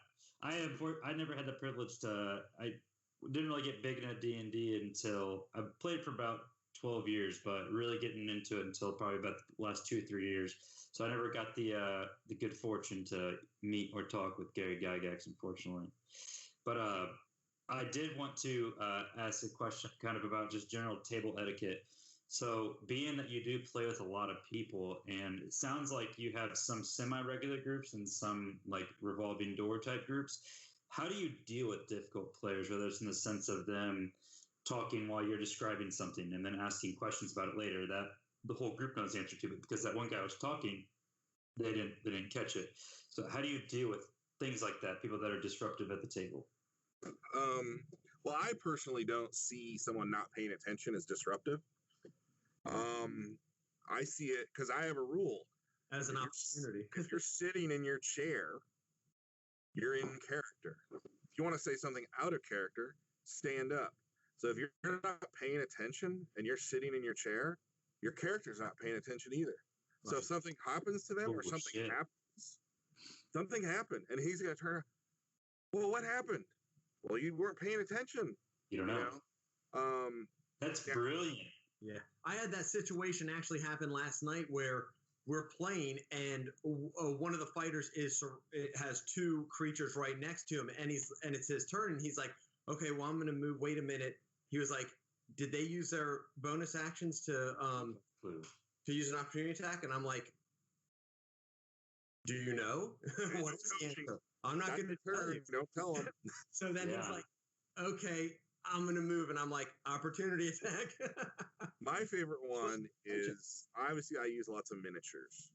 I never had the privilege I didn't really get big into D&D until I played for about 12 years, but really getting into it until probably about the last 2 or 3 years. So I never got the good fortune to meet or talk with Gary Gygax, unfortunately. But I did want to ask a question kind of about just general table etiquette. So being that you do play with a lot of people, and it sounds like you have some semi-regular groups and some like revolving door type groups, how do you deal with difficult players, whether it's in the sense of them talking while you're describing something and then asking questions about it later that the whole group knows the answer to, but because that one guy was talking, they didn't catch it. So how do you deal with things like that, people that are disruptive at the table? Well, I personally don't see someone not paying attention as disruptive. I see it because I have a rule. As an opportunity. If you're sitting in your chair, you're in character. If you want to say something out of character, stand up. So if you're not paying attention and you're sitting in your chair, your character's not paying attention either. Right. So if something happens to them or something happened, and he's going to turn, well, what happened? Well, you weren't paying attention. You don't know. That's brilliant. Yeah. I had that situation actually happen last night where we're playing and one of the fighters has 2 creatures right next to him, and it's his turn, and he's like, okay, well, I'm going to move. Wait a minute. He was like, did they use their bonus actions to use an opportunity attack? And I'm like, do you know? What is the answer? I'm not going to tell you. Don't tell him. So then he's like, okay, I'm going to move. And I'm like, opportunity attack. My favorite one is, obviously, I use lots of miniatures.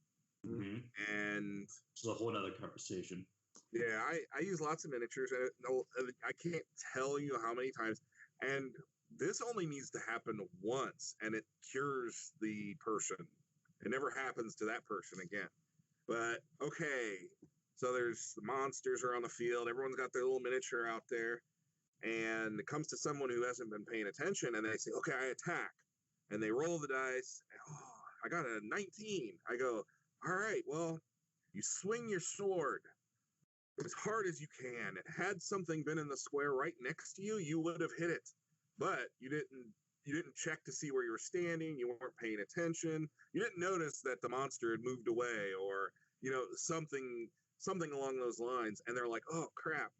Mm-hmm. And it's a whole other conversation. Yeah, I use lots of miniatures, and I can't tell you how many times. And this only needs to happen once, and it cures the person. It never happens to that person again. But okay, so there's the monsters are on the field. Everyone's got their little miniature out there, and it comes to someone who hasn't been paying attention, and they say, "Okay, I attack," and they roll the dice. And, oh, I got a 19. I go, "All right, well, you swing your sword as hard as you can. Had something been in the square right next to you, you would have hit it, but you didn't check to see where you were standing. You weren't paying attention. You didn't notice that the monster had moved away, or something along those lines." And they're like, "Oh crap,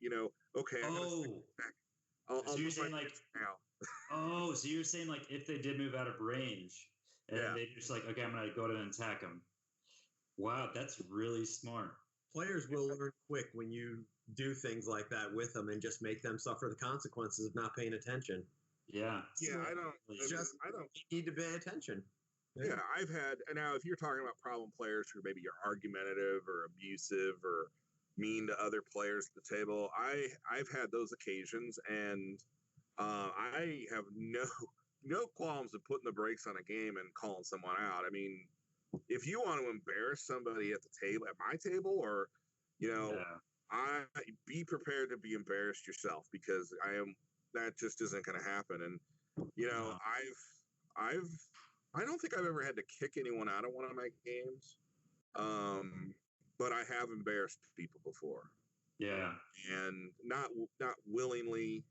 okay." So you're saying like now. Oh, so you're saying like if they did move out of range, and Yeah. they just like, okay, I'm gonna go ahead and attack them. Wow, that's really smart. Players will learn quick when you do things like that with them and just make them suffer the consequences of not paying attention. Yeah. Yeah, I don't need to pay attention. Yeah, I've had, and now if you're talking about problem players who maybe are argumentative or abusive or mean to other players at the table, I've had those occasions, and I have no qualms of putting the brakes on a game and calling someone out. I mean, if you want to embarrass somebody at the table, at my table, or I be prepared to be embarrassed yourself, because that just isn't going to happen. And I don't think I've ever had to kick anyone out of one of my games, but I have embarrassed people before. Yeah, and not willingly,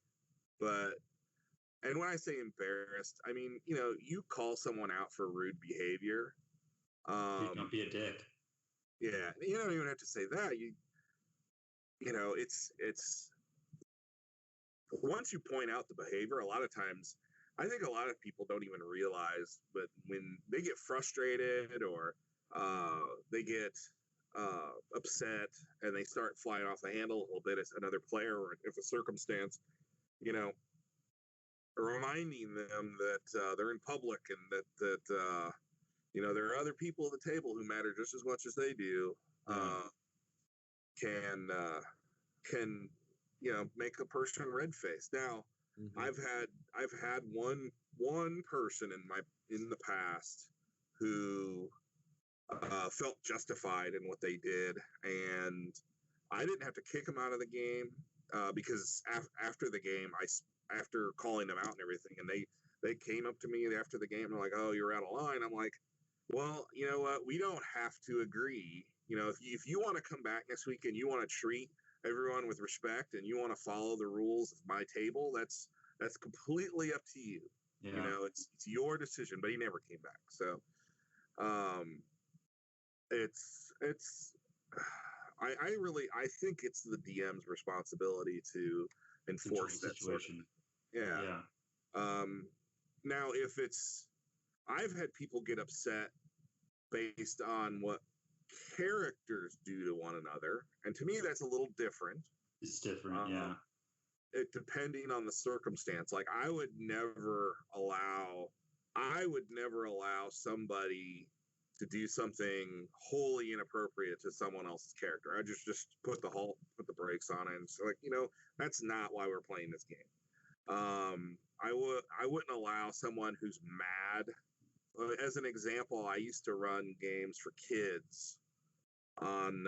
and when I say embarrassed, I mean you call someone out for rude behavior. Don't be a dick. Yeah, you don't even have to say that. It's once you point out the behavior, a lot of times, I think a lot of people don't even realize, but when they get frustrated or they get upset and they start flying off the handle a little bit as another player, or if a circumstance, reminding them that they're in public and that there are other people at the table who matter just as much as they do, can make a person red-faced. Now, mm-hmm. I've had one person in the past who felt justified in what they did, and I didn't have to kick them out of the game because after the game, after calling them out and everything, and they came up to me after the game and they're like, "Oh, you're out of line." I'm like, "Well, you know what? We don't have to agree. If you want to come back next week and you want to treat everyone with respect and you want to follow the rules of my table, that's completely up to you. Yeah. It's your decision." But he never came back. So, I think it's the DM's responsibility to enforce that situation. Yeah. Now, if I've had people get upset based on what characters do to one another, and to me that's a little different. It's different. Yeah. Depending on the circumstance. Like I would never allow somebody to do something wholly inappropriate to someone else's character. I just put the brakes on it and say, like, that's not why we're playing this game. I wouldn't allow someone who's mad. As an example, I used to run games for kids on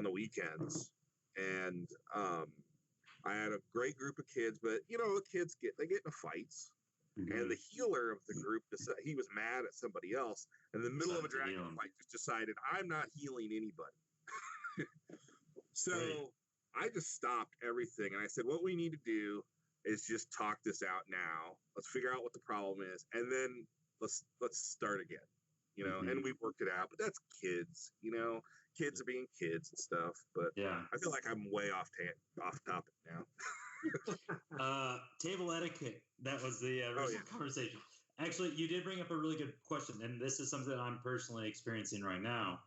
the weekends, and I had a great group of kids. But kids get into fights, mm-hmm. and the healer of the group he was mad at somebody else in the middle of a dragon fight. Just decided, I'm not healing anybody. So I just stopped everything, and I said, what we need to do is just talk this out now. Let's figure out what the problem is, and then let's start again. Mm-hmm. And we worked it out. But that's kids, kids are being kids and stuff. But yeah, I feel like I'm way off topic now. Table etiquette. That was the original conversation. Actually, you did bring up a really good question, and this is something that I'm personally experiencing right now.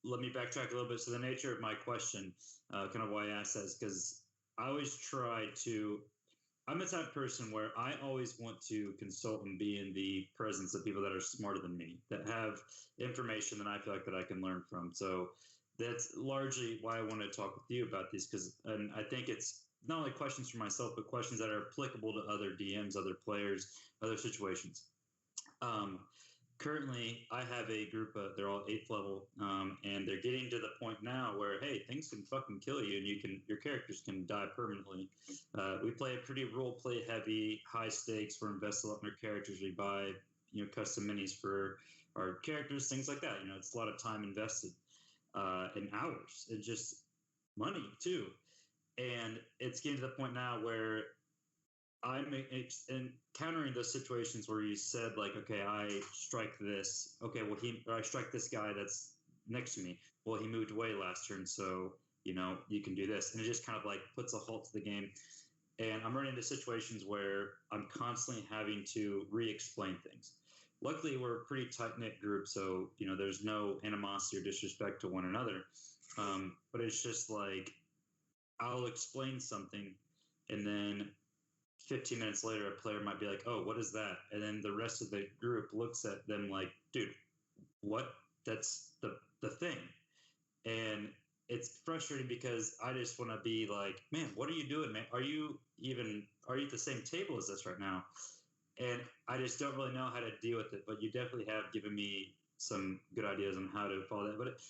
Let me backtrack a little bit. So the nature of my question, kind of why I asked that, is because I always try to – I'm the type of person where I always want to consult and be in the presence of people that are smarter than me, that have information that I feel like that I can learn from. So that's largely why I want to talk with you about these, because I think it's not only questions for myself, but questions that are applicable to other DMs, other players, other situations. currently I have a group of, they're all 8th level, and they're getting to the point now where, hey, things can fucking kill you, and your characters can die permanently. We play a pretty role play heavy, high stakes. We're invested a lot in our characters. We buy custom minis for our characters, things like that. It's a lot of time invested, in hours, and just money too. And it's getting to the point now where I'm encountering those situations where you said, like, okay, I strike this. Okay, well, I strike this guy that's next to me. Well, he moved away last turn, so you can do this, and it just kind of like puts a halt to the game. And I'm running into situations where I'm constantly having to re-explain things. Luckily, we're a pretty tight-knit group, so there's no animosity or disrespect to one another. But it's just like I'll explain something, and then 15 minutes later, a player might be like, "Oh, what is that?" And then the rest of the group looks at them like, "Dude, what? That's the thing." And it's frustrating because I just want to be like, "Man, what are you doing, man? Are you at the same table as us right now?" And I just don't really know how to deal with it. But you definitely have given me some good ideas on how to follow that. But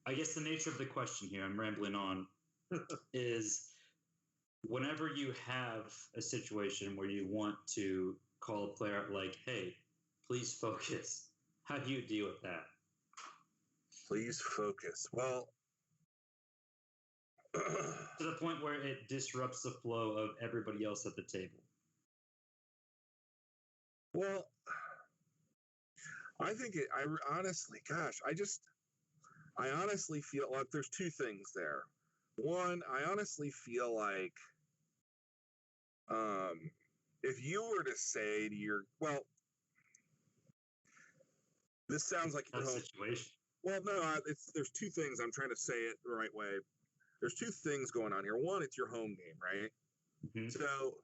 I guess the nature of the question here, I'm rambling on, is whenever you have a situation where you want to call a player out like, hey, please focus, how do you deal with that? Please focus. Well, to the point where it disrupts the flow of everybody else at the table. Well, I think I honestly feel like there's two things there. One, I honestly feel like if you were to say to this sounds like your situation. Well, no, there's two things. I'm trying to say it the right way. There's two things going on here. One, it's your home game, right? Mm-hmm. So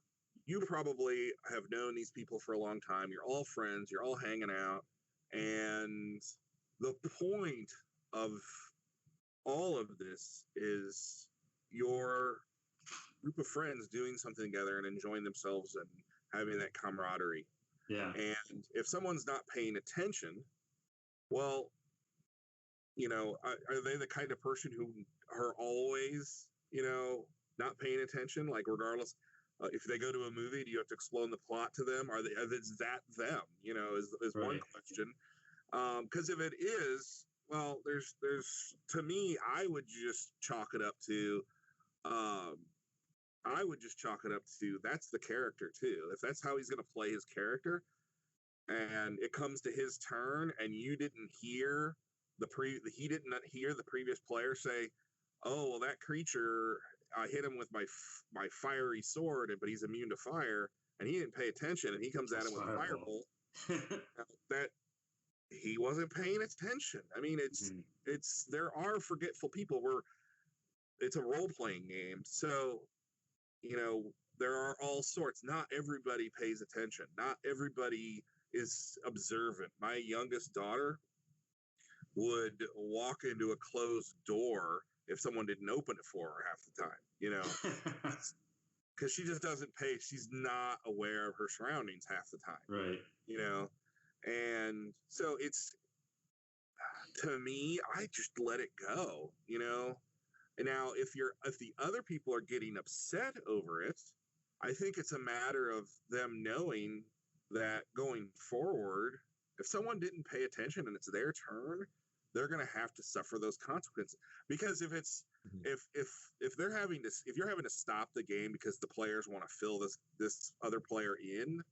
you probably have known these people for a long time. You're all friends. You're all hanging out. And the point of all of this is your group of friends doing something together and enjoying themselves and having that camaraderie. Yeah. And if someone's not paying attention, well, are they the kind of person who are always, not paying attention? Like, regardless, if they go to a movie, do you have to explain the plot to them? Is that them? Is right. One question. Because if it is, well, there's to me, I would just chalk it up to that's the character too. If that's how he's going to play his character, and it comes to his turn, and you didn't hear he didn't hear the previous player say, "Oh, well, that creature, I hit him with my fiery sword, but he's immune to fire," and he didn't pay attention, and he comes at him with a firebolt. That he wasn't paying attention. I mean, it's there are forgetful people. It's a role playing game, so there are all sorts. Not everybody pays attention. Not everybody is observant. My youngest daughter would walk into a closed door if someone didn't open it for her half the time, because she just doesn't pay. She's not aware of her surroundings half the time. Right. And so it's, to me, I just let it go, And now if the other people are getting upset over it, I think it's a matter of them knowing that going forward, if someone didn't pay attention and it's their turn, they're going to have to suffer those consequences. Because if it's if you're having to stop the game because the players want to fill this other player in,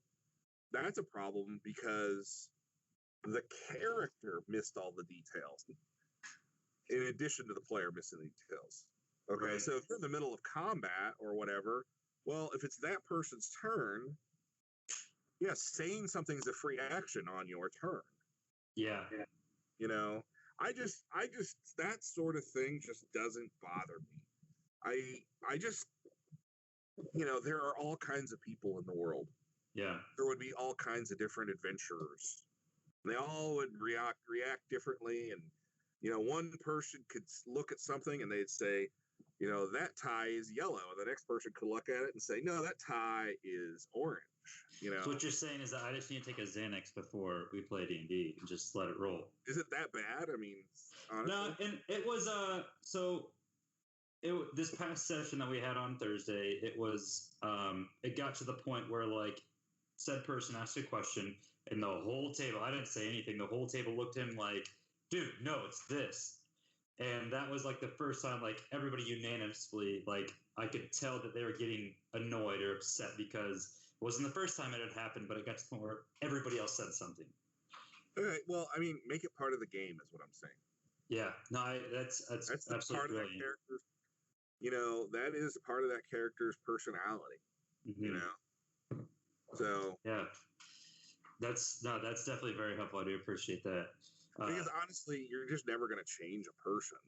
that's a problem, because the character missed all the details in addition to the player missing the details. Okay, right. So if you're in the middle of combat or whatever, well, if it's that person's turn, saying something's a free action on your turn. Yeah. I just that sort of thing just doesn't bother me. I just there are all kinds of people in the world. Yeah. There would be all kinds of different adventurers. They all would react differently, and one person could look at something and they'd say, that tie is yellow, and the next person could look at it and say, no, that tie is orange. You know. So what you're saying is that I just need to take a Xanax before we play D&D and just let it roll. Is it that bad? I mean, honestly. No, and it was this past session that we had on Thursday, it got to the point where like said person asked a question and the whole table, I didn't say anything, the whole table looked at him like, dude, no, it's this. And that was like the first time like everybody unanimously, like I could tell that they were getting annoyed or upset because it wasn't the first time it had happened, but it got to the point where everybody else said something. All right, well, I mean, make it part of the game is what I'm saying. Yeah, no, that's absolutely part of that character. You know, that is part of that character's personality. Mm-hmm. You know, so yeah, that's definitely very helpful. I do appreciate that. Because honestly, you're just never going to change a person,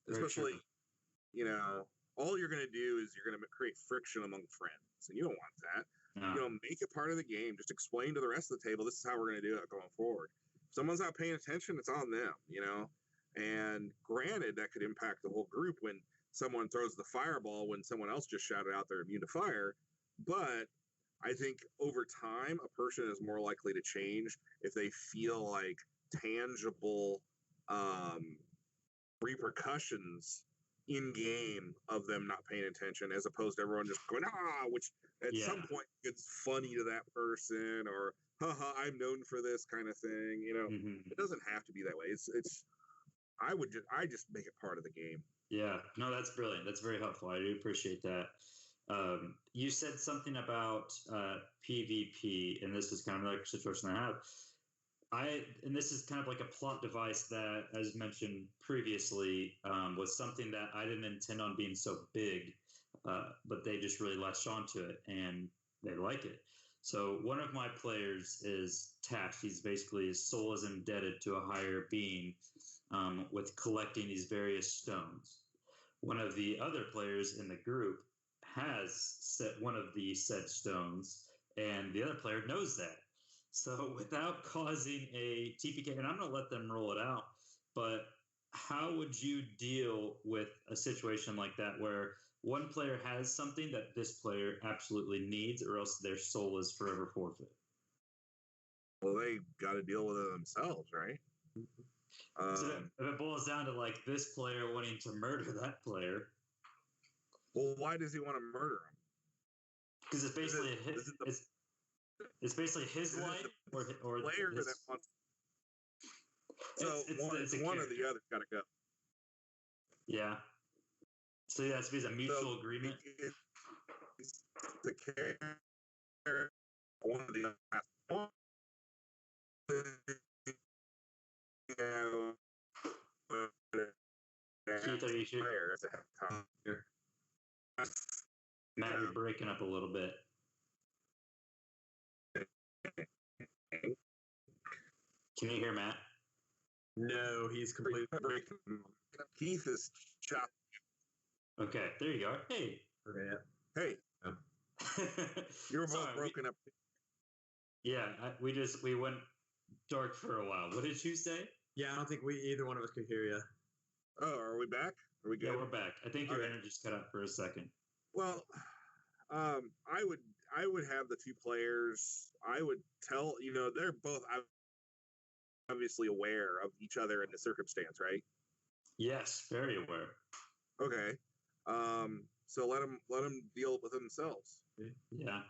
especially, you know, all you're going to do is you're going to create friction among friends, and you don't want that. No. You know, make it part of the game. Just explain to the rest of the table, this is how we're going to do it going forward. If someone's not paying attention, it's on them, you know? And granted, that could impact the whole group when someone throws the fireball when someone else just shouted out they're immune to fire. But I think over time, a person is more likely to change if they feel like tangible repercussions in game of them not paying attention, as opposed to everyone just going which at some point gets funny to that person, or haha, I'm known for this kind of thing. You know, It doesn't have to be that way. It's I just make it part of the game. Yeah, no, that's brilliant. That's very helpful. I do appreciate that. You said something about PvP, and this is kind of like a situation I have. And this is kind of like a plot device that, as mentioned previously, was something that I didn't intend on being so big, but they just really latched onto it and they like it. So one of my players is tasked. He's basically, his soul is indebted to a higher being with collecting these various stones. One of the other players in the group has set one of the said stones, and the other player knows that. So without causing a TPK, and I'm going to let them roll it out, but how would you deal with a situation like that where one player has something that this player absolutely needs, or else their soul is forever forfeit? Well, they got to deal with it themselves, right? So if it boils down to like this player wanting to murder that player. Well, why does he want to murder him? Because it's basically it's basically his life or player that wants. So it's one or the other got to go. Yeah. So yeah, it's a mutual agreement. It's the character one of the other. Keith, are you sure? Matt, you're breaking up a little bit. Can you hear Matt? No, he's completely breaking. Keith is chopped. Okay, there you are. Hey. Okay. Hey. You were both broken up. Yeah, we went dark for a while. What did you say? Yeah, I don't think either one of us could hear you. Oh, are we back? Are we good? Yeah, we're back. I think your energy just cut out for a second. Well, I would have the two players. I would tell, they're both obviously aware of each other in the circumstance, right? Yes, very aware. Okay. So let them deal with themselves. Yeah.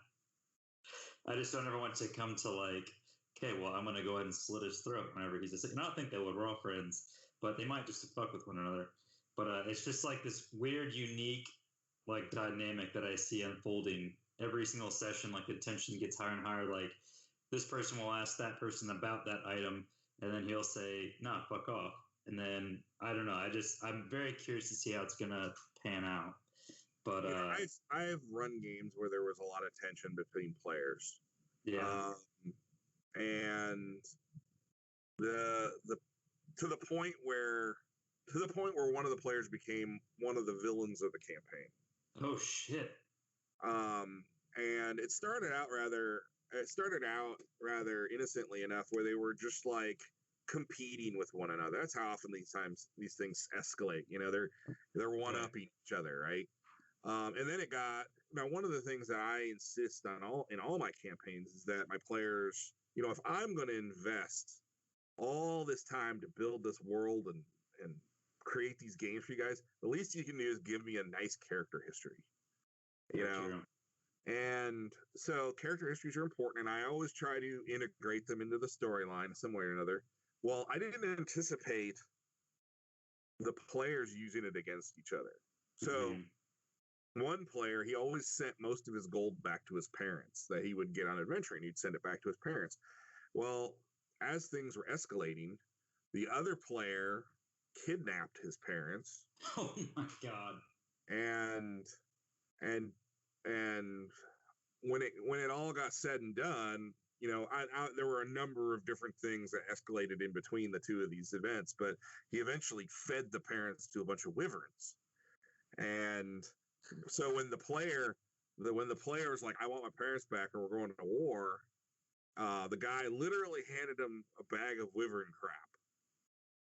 I just don't ever want to come to like, okay, well, I'm going to go ahead and slit his throat whenever he's just. And I don't think they would. We're all friends, but they might just fuck with one another. But it's just like this weird, unique, like dynamic that I see unfolding every single session. Like the tension gets higher and higher. Like this person will ask that person about that item, and then he'll say, "Nah, fuck off." And then I don't know. I'm very curious to see how it's gonna pan out. But I've run games where there was a lot of tension between players. Yeah. And the to the point where one of the players became one of the villains of the campaign. Oh shit. And it started out rather innocently enough, where they were just like competing with one another. That's how often these things escalate. They're one-upping each other, right? And then it got now one of the things that I insist on in all my campaigns is that my players, if I'm going to invest all this time to build this world and create these games for you guys, the least you can do is give me a nice character history. True. And so character histories are important, and I always try to integrate them into the storyline some way or another. Well, I didn't anticipate the players using it against each other. So one player, he always sent most of his gold back to his parents that he would get on adventuring. He'd send it back to his parents. Well, as things were escalating, the other player kidnapped his parents. Oh my God. And when it all got said and done, there were a number of different things that escalated in between the two of these events, but he eventually fed the parents to a bunch of wyverns. And so when the player was like, I want my parents back or we're going to war, the guy literally handed him a bag of wyvern crap.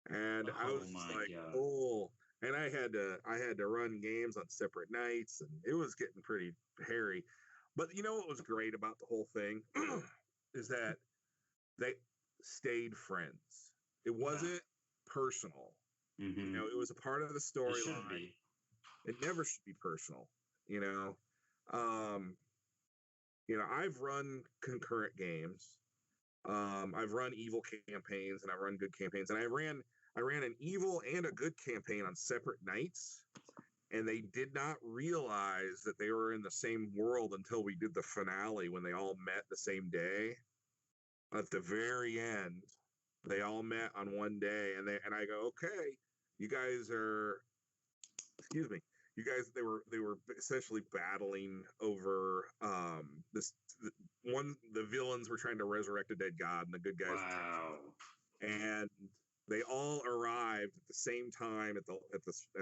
And I was just like, God. Oh, and I had to run games on separate nights, and it was getting pretty hairy. But you know what was great about the whole thing is that they stayed friends. It wasn't personal. It was a part of the storyline. It never should be personal. I've run concurrent games. I've run evil campaigns and I've run good campaigns, and I ran an evil and a good campaign on separate nights, and they did not realize that they were in the same world until we did the finale when they all met the same day. At the very end, they all met on one day, and I go, okay, you guys are, excuse me, you guys, they were essentially battling over the villains were trying to resurrect a dead god, and the good guys. Wow. And they all arrived at the same time at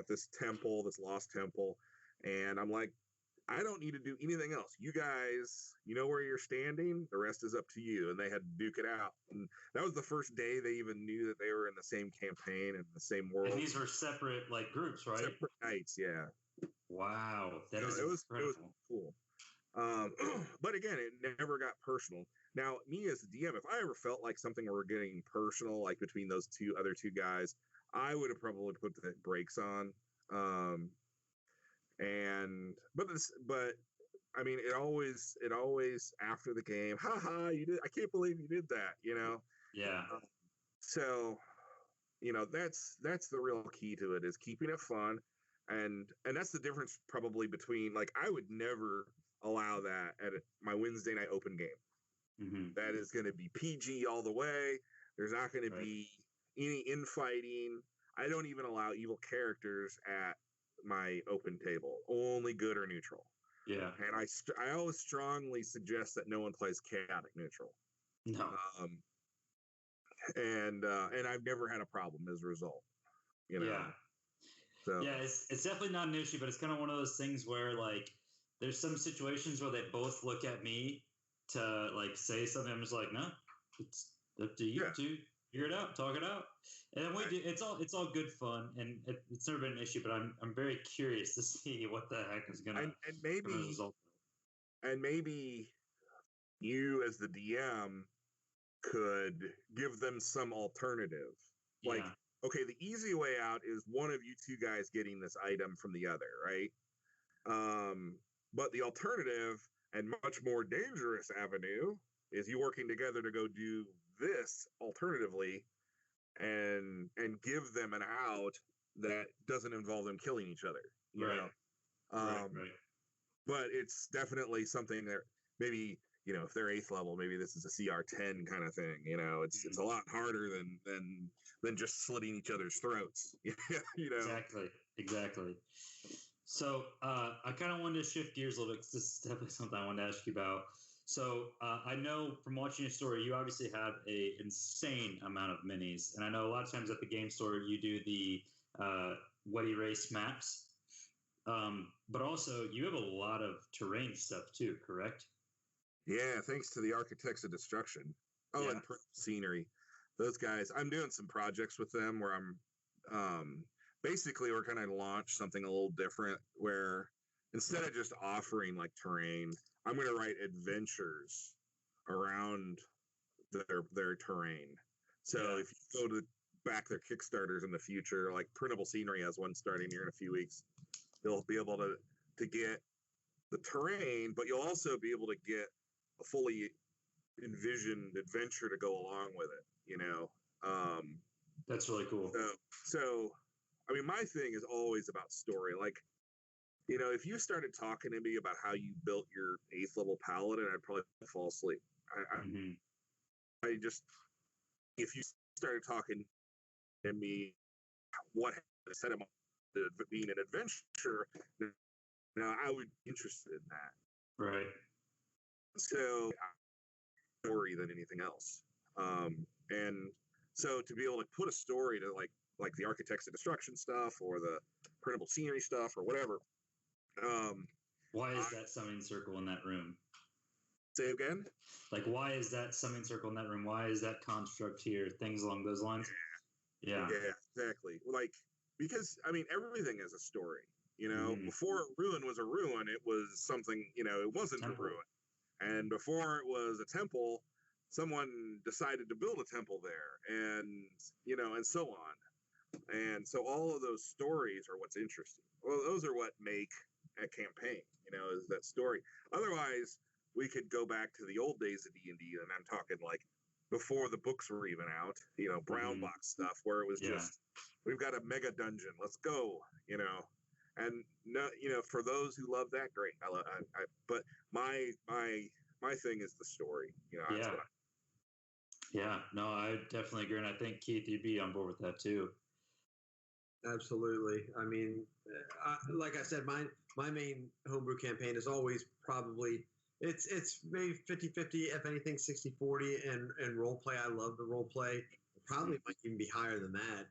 this temple, this lost temple, and I'm like, I don't need to do anything else. You guys, you know where you're standing. The rest is up to you. And they had to duke it out. And that was the first day they even knew that they were in the same campaign and the same world. And these were separate groups, right? Separate nights, yeah. Wow, that is incredible. It was cool. But again, it never got personal. Now, me as the DM, if I ever felt like something were getting personal, like between those other two guys, I would have probably put the brakes on. But I mean, it always after the game, haha, you did. I can't believe you did that. Yeah. So, that's the real key to it, is keeping it fun, and that's the difference probably between, like, I would never allow that at my Wednesday night open game. That is going to be PG all the way. There's not going to be any infighting. I don't even allow evil characters at my open table. Only good or neutral. Yeah. And I always strongly suggest that no one plays chaotic neutral. No. And I've never had a problem as a result. Yeah. So yeah, it's definitely not an issue, but it's kind of one of those things where, like, there's some situations where they both look at me to, like, say something. I'm just like, no, it's up to you to figure it out, talk it out. And we do. It's all good fun, and it's never been an issue. But I'm very curious to see what the heck is gonna result. And maybe you as the DM could give them some alternative. Like, okay, the easy way out is one of you two guys getting this item from the other, right? But the alternative and much more dangerous avenue is you working together to go do this alternatively, and give them an out that doesn't involve them killing each other. You know? Right. But it's definitely something that maybe, if they're 8th level, maybe this is a CR10 kind of thing. It's a lot harder than just slitting each other's throats. Exactly. So I kind of wanted to shift gears a little bit, because this is definitely something I wanted to ask you about. So I know from watching your story, you obviously have an insane amount of minis. And I know a lot of times at the game store, you do the wet erase maps. But also, you have a lot of terrain stuff too, correct? Yeah, thanks to the Architects of Destruction. Oh, and scenery. Those guys, I'm doing some projects with them where I'm... basically, we're going to launch something a little different, where instead of just offering like terrain, I'm going to write adventures around their terrain. So if you go to back their Kickstarters in the future, like Printable Scenery has one starting here in a few weeks, they'll be able to get the terrain, but you'll also be able to get a fully envisioned adventure to go along with it, you know. That's really cool. So I mean, my thing is always about story. Like, you know, if you started talking to me about how you built your 8th level paladin, I'd probably fall asleep. I just, if you started talking to me, what set him up to being an adventure, now I would be interested in that. Right. So, story than anything else. And so to be able to put a story to like the Architects of Destruction stuff or the Printable Scenery stuff or whatever. Why is that summoning circle in that room? Say again? Like, why is that summoning circle in that room? Why is that construct here? Things along those lines? Yeah, exactly. Like, because, I mean, everything is a story. You know, before a ruin was a ruin, it was something, you know, it wasn't a ruin. And before it was a temple, someone decided to build a temple there, and, you know, and so on. And so all of those stories are what's interesting. Well, those are what make a campaign, you know, is that story. Otherwise, we could go back to the old days of D&D, and I'm talking like before the books were even out, you know, brown box stuff, where it was just, we've got a mega dungeon, let's go, you know. And no, you know, for those who love that, great. But my thing is the story, you know. That's what no, I definitely agree, and I think Keith, you'd be on board with that too. Absolutely. I mean, like I said, my main homebrew campaign is always probably it's maybe 50-50, if anything 60-40, and role play. I love the role play. Probably might even be higher than that.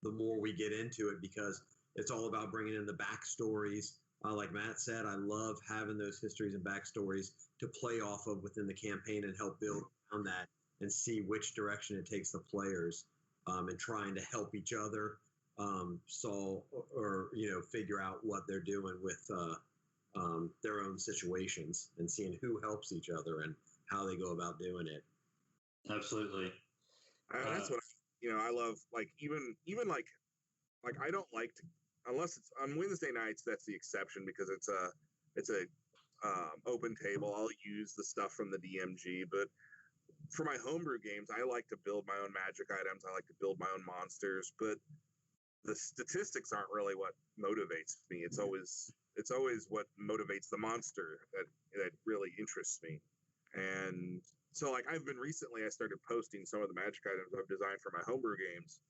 The more we get into it, because it's all about bringing in the backstories. Like Matt said, I love having those histories and backstories to play off of within the campaign and help build around that and see which direction it takes the players, and trying to help each other solve or you know, figure out what they're doing with their own situations, and seeing who helps each other and how they go about doing it. Absolutely. That's what, you know, I love. Like even like I don't like to, unless it's on Wednesday nights. That's the exception, because it's a open table. I'll use the stuff from the DMG, but for my homebrew games, I like to build my own magic items. I like to build my own monsters, but the statistics aren't really what motivates me. It's always what motivates the monster that really interests me. And so, like, I started posting some of the magic items I've designed for my homebrew games,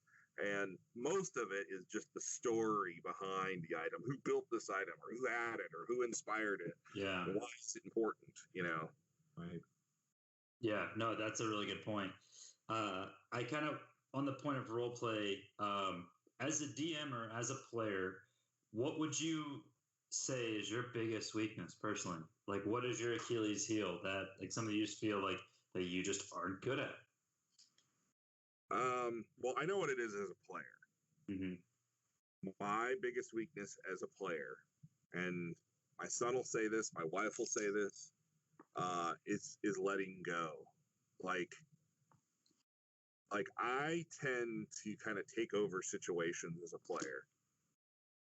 and most of it is just the story behind the item, who built this item, or who had it, or who inspired it. Yeah. Why is it important, you know? Right. Yeah, no, that's a really good point. I kind of, on the point of role play, as a DM or as a player, what would you say is your biggest weakness personally? Like, what is your Achilles heel that, like, something you just feel like that you just aren't good at? Well, I know what it is as a player. My biggest weakness as a player, and my son will say this, my wife will say this, is letting go. Like I tend to kind of take over situations as a player.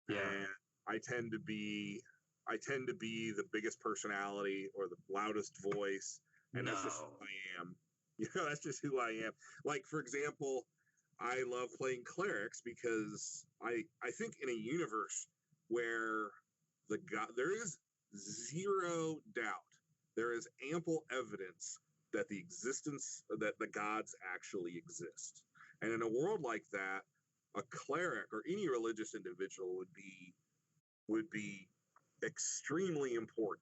And I tend to be the biggest personality or the loudest voice, and that's just who I am. You know, that's just who I am. Like, for example, I love playing clerics because I think in a universe where there is zero doubt, there is ample evidence that the gods actually exist. And in a world like that, a cleric or any religious individual would be extremely important.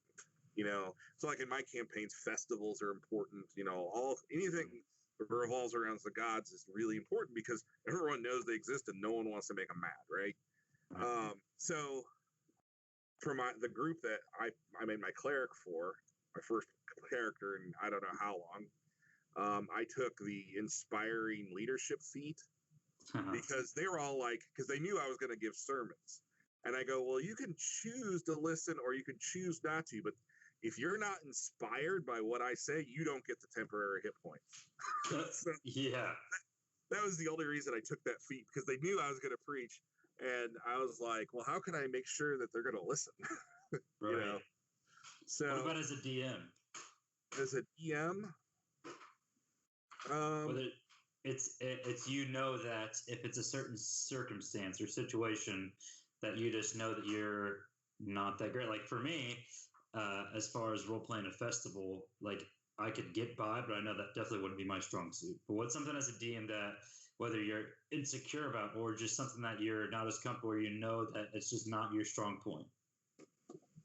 You know, so like in my campaigns, festivals are important. You know, anything that revolves around the gods is really important because everyone knows they exist and no one wants to make them mad, right? So for the group that I made my cleric for, my first character in I don't know how long, I took the inspiring leadership feat because they were all like, because they knew I was going to give sermons. And I go, well, you can choose to listen or you can choose not to, but if you're not inspired by what I say, you don't get the temporary hit points. So Yeah. that was the only reason I took that feat, because they knew I was going to preach. And I was like, well, how can I make sure that they're going to listen? Right. You know? So what about as a DM? As a DM, Whether it's that if it's a certain circumstance or situation that you just know that you're not that great. Like for me, as far as role playing a festival, like I could get by, but I know that definitely wouldn't be my strong suit. But what's something as a DM that whether you're insecure about or just something that you're not as comfortable, or you know that it's just not your strong point?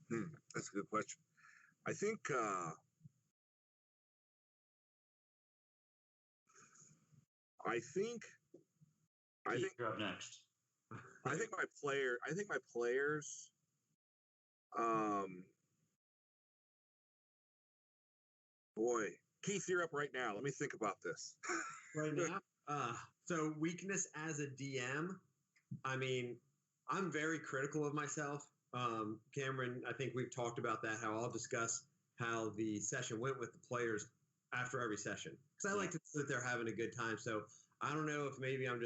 That's a good question. I think you're up next. I think my players boy, Keith, you're up right now. Let me think about this. Right now? So weakness as a DM, I mean, I'm very critical of myself. Cameron, I think we've talked about that, how I'll discuss how the session went with the players after every session. Because I like to know that they're having a good time. So I don't know if maybe I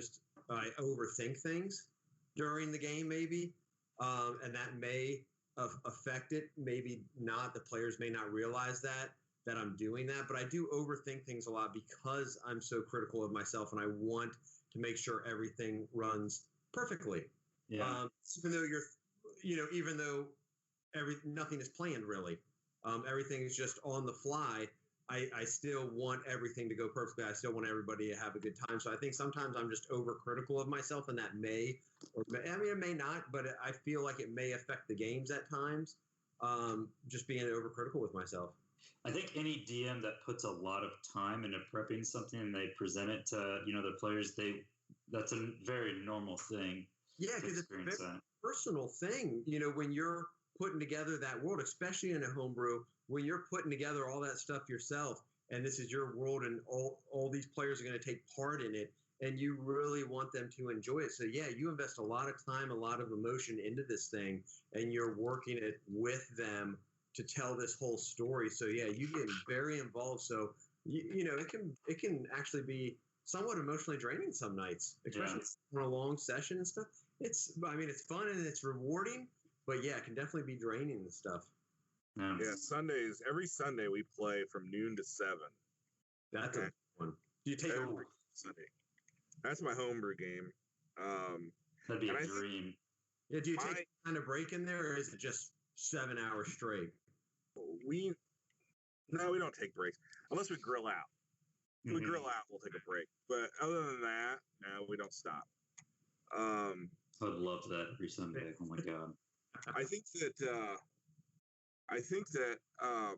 overthink things during the game, maybe. And that may affect it. Maybe not. The players may not realize that I'm doing that. But I do overthink things a lot because I'm so critical of myself and I want to make sure everything runs perfectly. Yeah. Even though nothing is planned really, everything is just on the fly. I still want everything to go perfectly. I still want everybody to have a good time. So I think sometimes I'm just overcritical of myself, and that it may not, but I feel like it may affect the games at times. Just being overcritical with myself. I think any DM that puts a lot of time into prepping something and they present it to the players, that's a very normal thing. Yeah, because it's a very personal thing. When you're putting together that world, especially in a homebrew, when you're putting together all that stuff yourself, and this is your world, and all these players are going to take part in it, and you really want them to enjoy it. So yeah, you invest a lot of time, a lot of emotion into this thing, and you're working it with them to tell this whole story. So yeah, you get very involved. So it can actually be somewhat emotionally draining some nights, especially on a long session and stuff. It's fun and it's rewarding, but yeah, it can definitely be draining and stuff. Yeah, every Sunday we play from noon to 7. That's a good one. Do you take every Sunday? That's my homebrew game. That'd be a dream. Do you take a kind of break in there, or is it just 7 hours straight? We don't take breaks unless we grill out. If we grill out, we'll take a break. But other than that, no, we don't stop. I'd love that every Sunday. Oh my god. I think that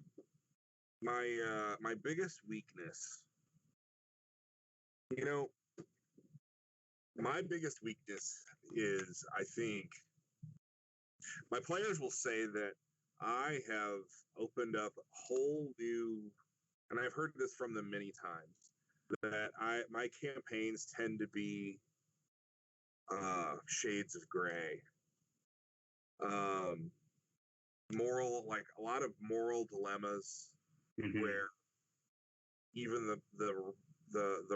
my biggest weakness, my biggest weakness is, I think my players will say that I have opened up a whole new, and I've heard this from them many times, that my campaigns tend to be shades of gray. Like a lot of moral dilemmas, where even the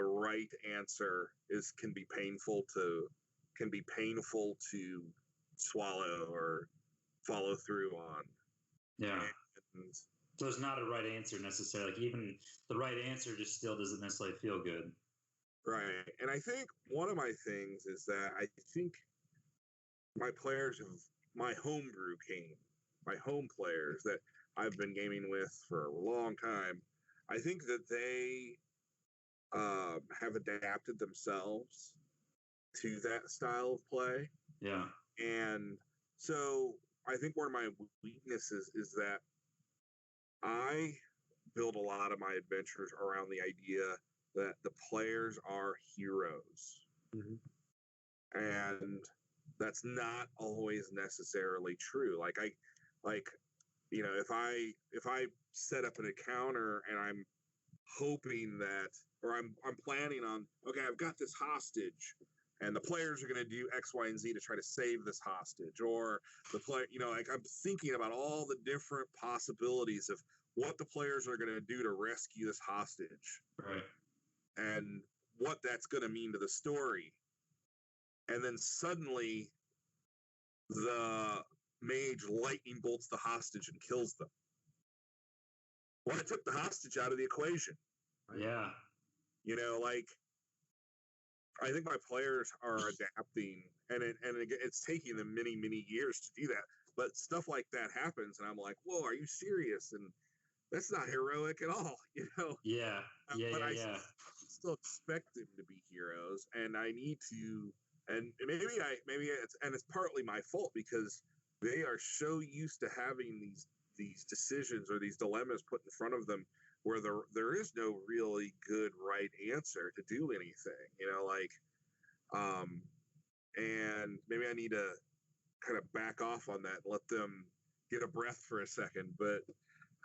right answer can be painful to swallow or follow through on. Yeah. So it's not a right answer necessarily. Like even the right answer just still doesn't necessarily feel good. Right. And I think one of my things is that I think my players my home players that I've been gaming with for a long time, I think that they have adapted themselves to that style of play. Yeah. And so I think one of my weaknesses is that I build a lot of my adventures around the idea that the players are heroes. And that's not always necessarily true. If I set up an encounter and I'm hoping that, or I'm planning on, okay, I've got this hostage and the players are going to do X, Y, and Z to try to save this hostage, or the player, like I'm thinking about all the different possibilities of what the players are going to do to rescue this hostage, right, and what that's going to mean to the story. And then suddenly the mage lightning bolts the hostage and kills them. Well, it took the hostage out of the equation. yeah, Like, I think my players are adapting, and it's taking them many, many years to do that. But stuff like that happens, and I'm like, whoa, are you serious? And that's not heroic at all, Yeah, but I yeah. still expect them to be heroes, and I need to. And maybe it's partly my fault because they are so used to having these decisions or these dilemmas put in front of them where there is no really good right answer to do anything, and maybe I need to kind of back off on that and let them get a breath for a second. But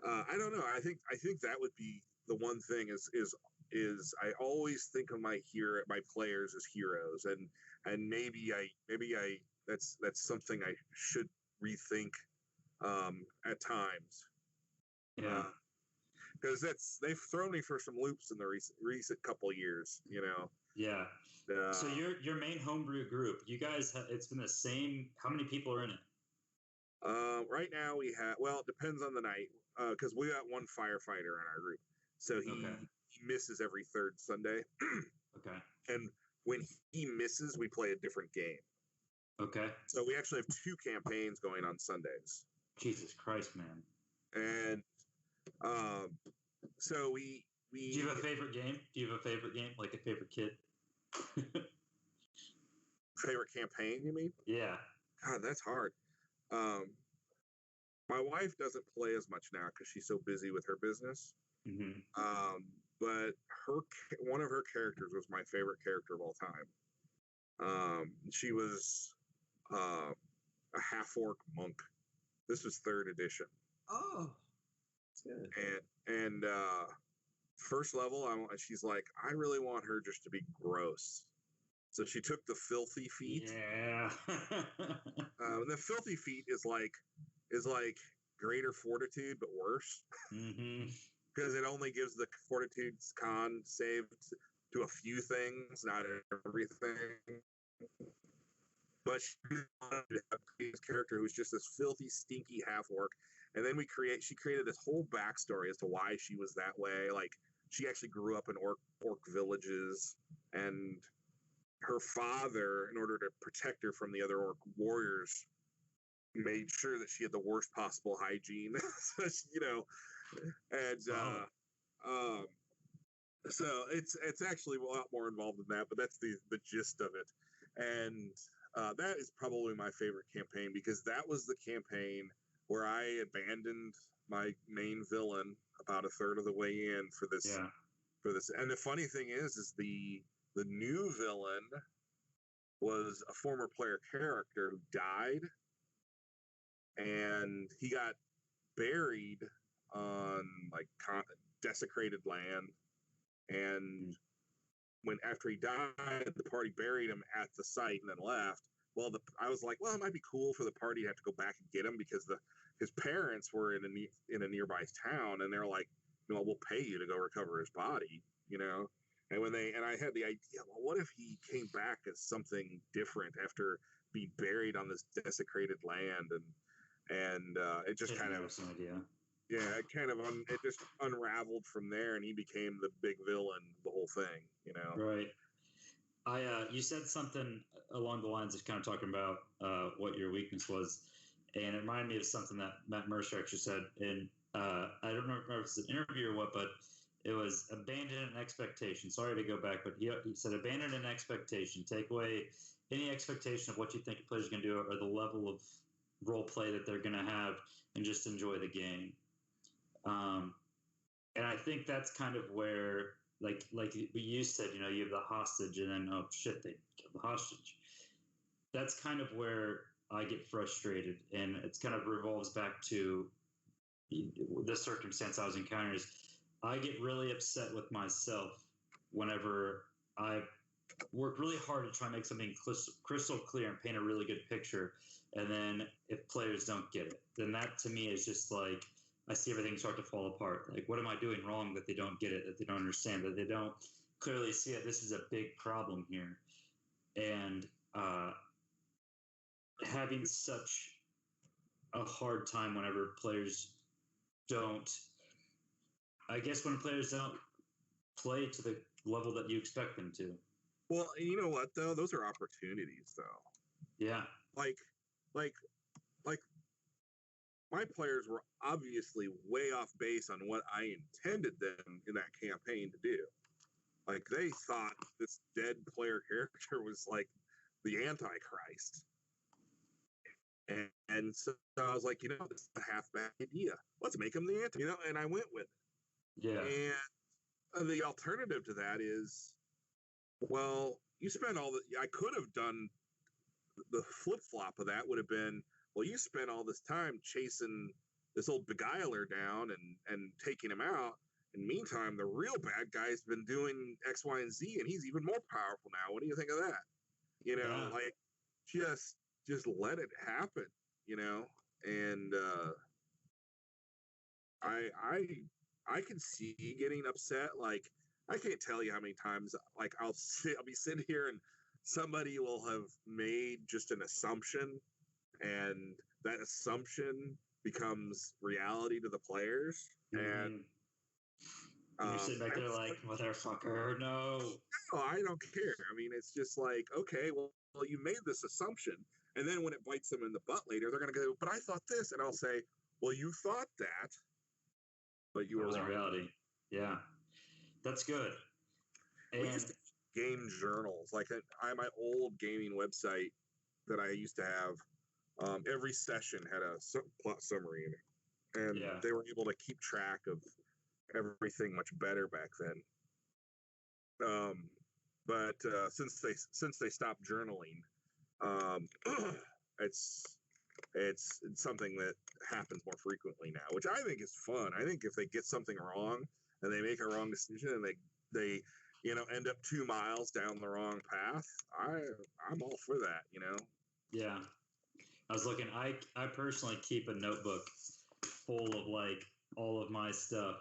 I don't know. I think that would be the one thing is I always think of my players as heroes, and maybe I that's something I should rethink at times. Yeah. Because they've thrown me for some loops in the recent couple of years, Yeah. So your main homebrew group, you guys, it's been the same. How many people are in it? Right now we have. Well, it depends on the night, because we got one firefighter in our group, so he misses every third Sunday. Okay. And when he misses, we play a different game. Okay. So we actually have 2 campaigns going on Sundays. Jesus Christ, man. And so we. Do you have a favorite game? Like a favorite kid? Favorite campaign, you mean? Yeah. God, that's hard. My wife doesn't play as much now because she's so busy with her business. Mm-hmm. But one of her characters was my favorite character of all time. She was a half-orc monk. This was 3rd edition. Oh, that's good. And first level, she's like, I really want her just to be gross. So she took the filthy feat. Yeah. And the filthy feat is like greater fortitude, but worse. Mm-hmm. Because it only gives the fortitude's con save to a few things, not everything. But she wanted to have this character who was just this filthy, stinky half-orc. And then she created this whole backstory as to why she was that way. Like, she actually grew up in orc villages, and her father, in order to protect her from the other orc warriors, made sure that she had the worst possible hygiene. So it's actually a lot more involved than that, but that's the gist of it. And that is probably my favorite campaign, because that was the campaign where I abandoned my main villain about a third of the way in for this. Yeah. For this, and the funny thing is the new villain was a former player character who died, and he got buried on desecrated land. And after he died, the party buried him at the site and then left. Well, I was like, well, it might be cool for the party to have to go back and get him, because his parents were in a nearby town, and they're like, we'll pay you to go recover his body, And I had the idea, well, what if he came back as something different after being buried on this desecrated land, and it just kind of idea. Yeah, it just unraveled from there, and he became the big villain, the whole thing, Right. You said something along the lines of kind of talking about what your weakness was, and it reminded me of something that Matt Mercer actually said in, I don't know if it was an interview or what, but it was abandon an expectation. Sorry to go back, but he said abandon an expectation. Take away any expectation of what you think a player's going to do or the level of role play that they're going to have, and just enjoy the game. And I think that's kind of where, like you said, you have the hostage, and then, oh shit, they killed the hostage. That's kind of where I get frustrated, and it's kind of revolves back to the circumstance I was encountering. I get really upset with myself whenever I've work really hard to try and make something crystal clear and paint a really good picture. And then if players don't get it, then that to me is just like, I see everything start to fall apart. Like, what am I doing wrong that they don't get it, that they don't understand, that they don't clearly see it? This is a big problem here. And having such a hard time whenever players don't, I guess when players don't play to the level that you expect them to. Well, you know what though? Those are opportunities though. Yeah. Like my players were obviously way off base on what I intended them in that campaign to do. Like they thought this dead player character was like the Antichrist. And so I was like, it's a half bad idea. Let's make him the Antichrist, and I went with it. Yeah. And the alternative to that is, well, you spend I could have done the flip flop of that would have been, well, you spent all this time chasing this old beguiler down and taking him out. In the meantime, the real bad guy's been doing X, Y, and Z, and he's even more powerful now. What do you think of that? Like just let it happen, and I can see getting upset. Like, I can't tell you how many times, like, I'll be sitting here and somebody will have made just an assumption, and that assumption becomes reality to the players. And you're sitting back there like, motherfucker, no. No, I don't care. I mean, it's just like, okay, well, you made this assumption. And then when it bites them in the butt later, they're going to go, but I thought this. And I'll say, well, you thought that, but you were wrong. Reality. Yeah. That's good. We used to game journals. Like, my old gaming website that I used to have, every session had a plot summary in it. And they were able to keep track of everything much better back then. But since they stopped journaling, it's something that happens more frequently now, which I think is fun. I think if they get something wrong and they make a wrong decision and they end up 2 miles down the wrong path, I'm all for that. Yeah, I was looking. I personally keep a notebook full of like all of my stuff,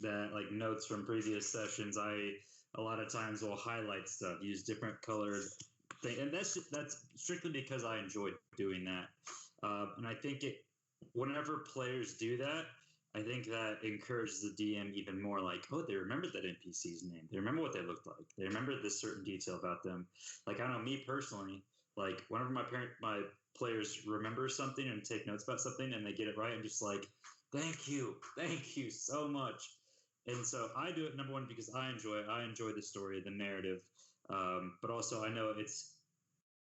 that like notes from previous sessions. I a lot of times will highlight stuff, use different colored thing, and that's strictly because I enjoy doing that. And I think whenever players do that, I think that encourages the DM even more. Like, oh, they remembered that NPC's name. They remember what they looked like. They remember this certain detail about them. Like, I know me personally. Like, whenever my players remember something and take notes about something and they get it right, I'm just like, thank you so much. And so I do it, number one, because I enjoy it. I enjoy the story, the narrative. But also I know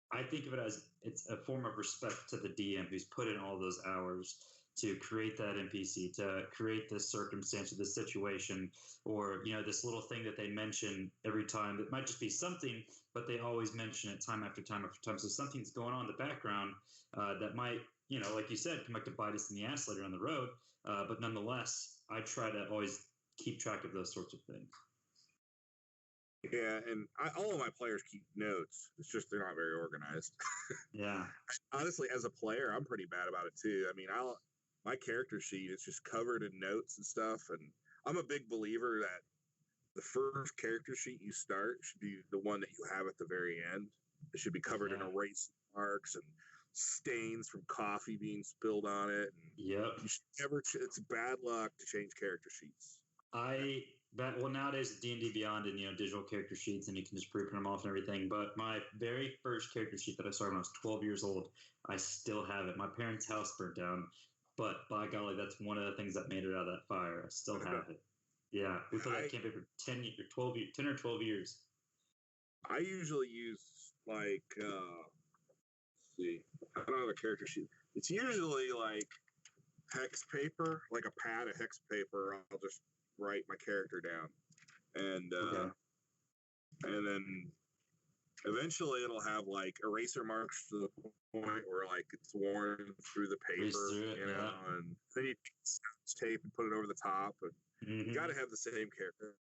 I think of it as it's a form of respect to the DM who's put in all those hours to create that NPC, to create this circumstance or this situation, or, this little thing that they mention every time. It might just be something, but they always mention it time after time after time. So something's going on in the background that might, like you said, come back to bite us in the ass later on the road. But nonetheless, I try to always keep track of those sorts of things. Yeah, and all of my players keep notes. It's just they're not very organized. Yeah. Honestly, as a player, I'm pretty bad about it too. I mean, my character sheet is just covered in notes and stuff, and I'm a big believer that the first character sheet you start should be the one that you have at the very end. It should be covered in erase marks and stains from coffee being spilled on it. And you should never. It's bad luck to change character sheets. Nowadays D&D Beyond and digital character sheets, and you can just pre-print them off and everything. But my very first character sheet that I started when I was 12 years old, I still have it. My parents' house burnt down, but by golly, that's one of the things that made it out of that fire. I still have it. Yeah, we put that campaign for 10 or 12 years. I usually use like I don't have a character sheet. It's usually like hex paper, like a pad of hex paper. I'll just write my character down, and then eventually it'll have like eraser marks to the point where like it's worn through the paper, and then you tape and put it over the top, and you got to have the same character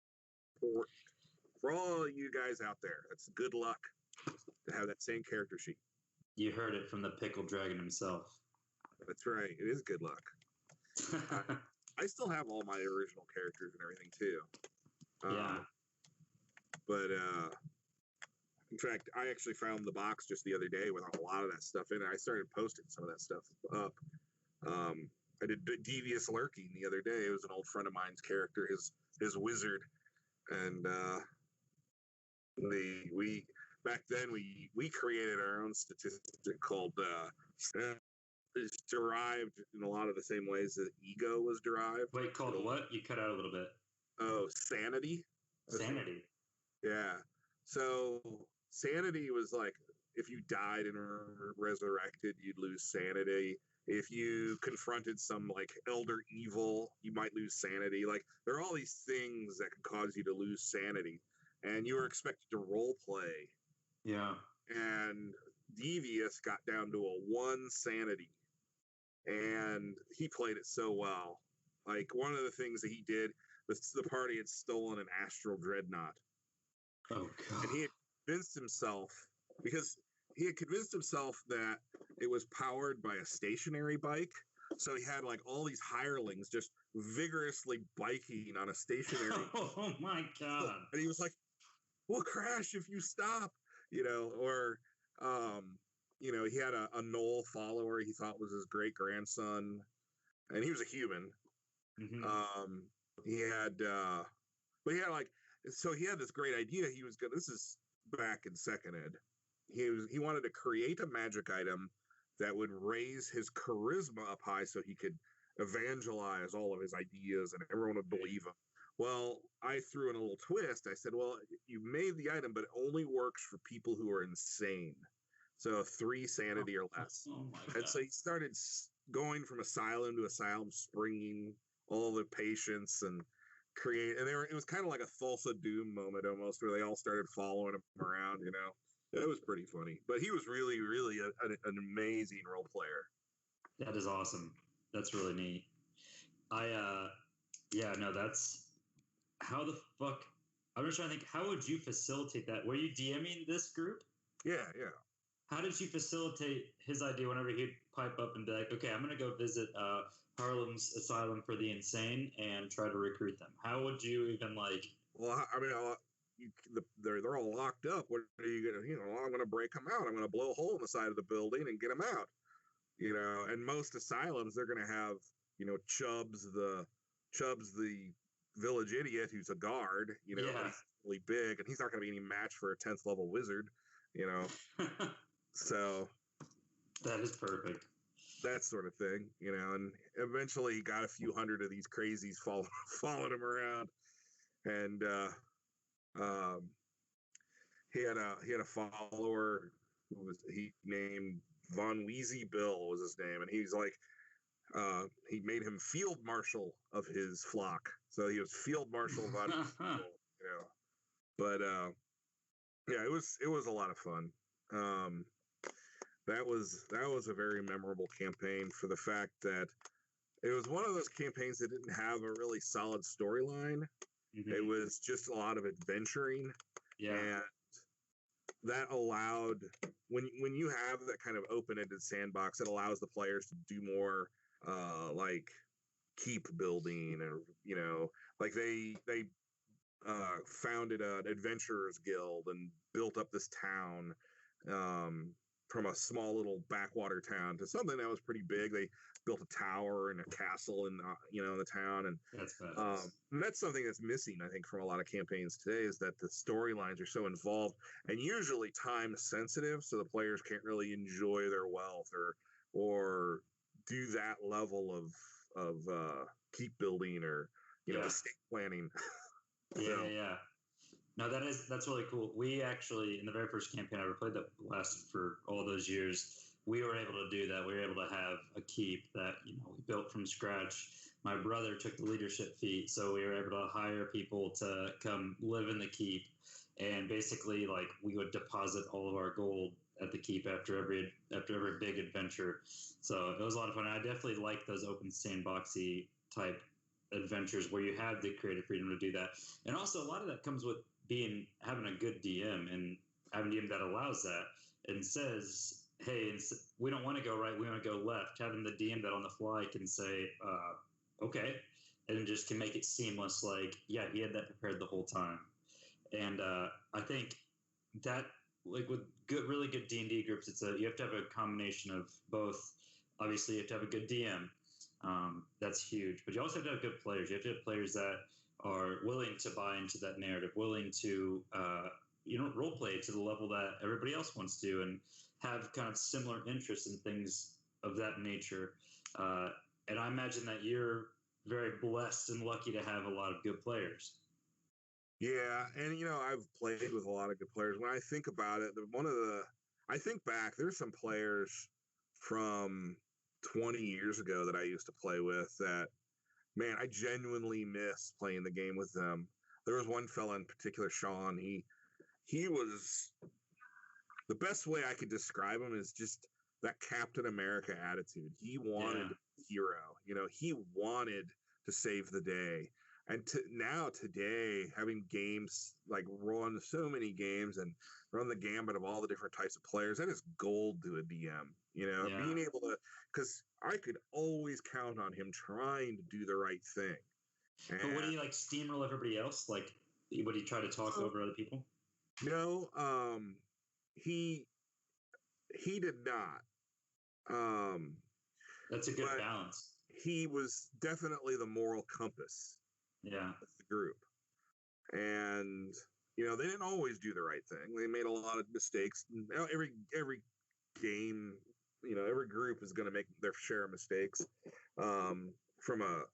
for all you guys out there, that's good luck to have that same character sheet. You heard it from the Pickled Dragon himself. That's right. It is good luck. I still have all my original characters and everything too. Yeah. But in fact, I actually found the box just the other day with a lot of that stuff in it. I started posting some of that stuff up. I did Devious Lurking the other day. It was an old friend of mine's character, his wizard, and we back then we created our own statistic called it's derived in a lot of the same ways that ego was derived. Wait, called what? You cut out a little bit. Oh, sanity. Sanity. Yeah. So sanity was like if you died and were resurrected, you'd lose sanity. If you confronted some like elder evil, you might lose sanity. Like there are all these things that can cause you to lose sanity, and you were expected to role play. Yeah. And Devious got down to a 1 sanity, and he played it so well. Like one of the things that he did, the party had stolen an astral dreadnought. Oh God. And he had convinced himself, because he had convinced himself that it was powered by a stationary bike. So he had like all these hirelings just vigorously biking on a stationary. Oh my God. And he was like, we'll crash if you stop, or, he had a Knoll follower he thought was his great grandson, and he was a human. Mm-hmm. He had this great idea. This is back in second ed. He wanted to create a magic item that would raise his charisma up high so he could evangelize all of his ideas and everyone would believe him. Well, I threw in a little twist. I said, well, you made the item, but it only works for people who are insane. So 3 sanity or less. Oh my God. And so he started going from asylum to asylum, springing all the patients and it was kind of like a Thulsa Doom moment almost, where they all started following him around, It was pretty funny, but he was really, really an amazing role player. That is awesome. That's really neat. That's how the fuck. I'm just trying to think. How would you facilitate that? Were you DMing this group? Yeah. How did you facilitate his idea whenever he'd pipe up and be like, "Okay, I'm gonna go visit Harlem's Asylum for the Insane and try to recruit them"? How would you even like? Well, I mean, they're all locked up. What are you gonna? I'm gonna break them out. I'm gonna blow a hole in the side of the building and get them out. And most asylums they're gonna have Chubbs the village idiot who's a guard. He's really big, and he's not gonna be any match for a 10th level wizard. So that is perfect. That sort of thing, and eventually he got a few hundred of these crazies following him around, and he had a follower he named Von Wheezy Bill was his name, and he's like he made him field marshal of his flock, so he was field marshal Von Wheezy Bill, but it was a lot of fun. That was a very memorable campaign for the fact that it was one of those campaigns that didn't have a really solid storyline. Mm-hmm. It was just a lot of adventuring. Yeah. And that allowed, when you have that kind of open-ended sandbox, it allows the players to do more like keep building, or like they founded an adventurers guild and built up this town from a small little backwater town to something that was pretty big. They built a tower and a castle in the town, and that's something that's missing, I think, from a lot of campaigns today, is that the storylines are so involved and usually time sensitive, so the players can't really enjoy their wealth or do that level of keep building or estate planning. Yeah. No, that's really cool. We actually, in the very first campaign I ever played that lasted for all those years, we were able to do that. We were able to have a keep that we built from scratch. My brother took the leadership feat, so we were able to hire people to come live in the keep, and basically, like, we would deposit all of our gold at the keep after every big adventure. So it was a lot of fun. I definitely like those open sandboxy type adventures where you have the creative freedom to do that, and also a lot of that comes with having a good DM and having a DM that allows that and says, hey, we don't want to go right, we want to go left. Having the DM that on the fly can say, okay, and just can make it seamless. Like, yeah, he had that prepared the whole time. And I think that, like with really good D&D groups, you have to have a combination of both. Obviously, you have to have a good DM. That's huge. But you also have to have good players. You have to have players that are willing to buy into that narrative, willing to role play to the level that everybody else wants to, and have kind of similar interests in things of that nature. And I imagine that you're very blessed and lucky to have a lot of good players. Yeah, and I've played with a lot of good players. When I think about it, I think back, there's some players from 20 years ago that I used to play with that, man, I genuinely miss playing the game with them. There was one fella in particular, Sean. He was, the best way I could describe him is just that Captain America attitude. He wanted a hero. He wanted to save the day. And today, having games, like run so many games and run the gambit of all the different types of players, that is gold to a DM. Being able to, because I could always count on him trying to do the right thing. But would he steamroll everybody else? Like, would he try to talk over other people? No, he did not. That's a good balance. He was definitely the moral compass. Yeah, of the group, and they didn't always do the right thing. They made a lot of mistakes. Every game, every group is going to make their share of mistakes, from a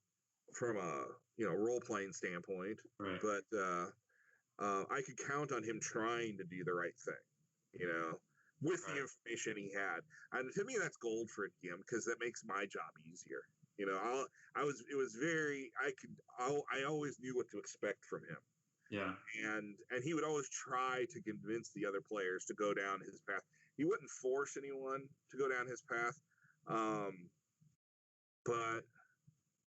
role playing standpoint. Right. But I could count on him trying to do the right thing, with the information he had, and to me that's gold for a DM, because that makes my job easier. I always knew what to expect from him. Yeah. And he would always try to convince the other players to go down his path. He wouldn't force anyone to go down his path. But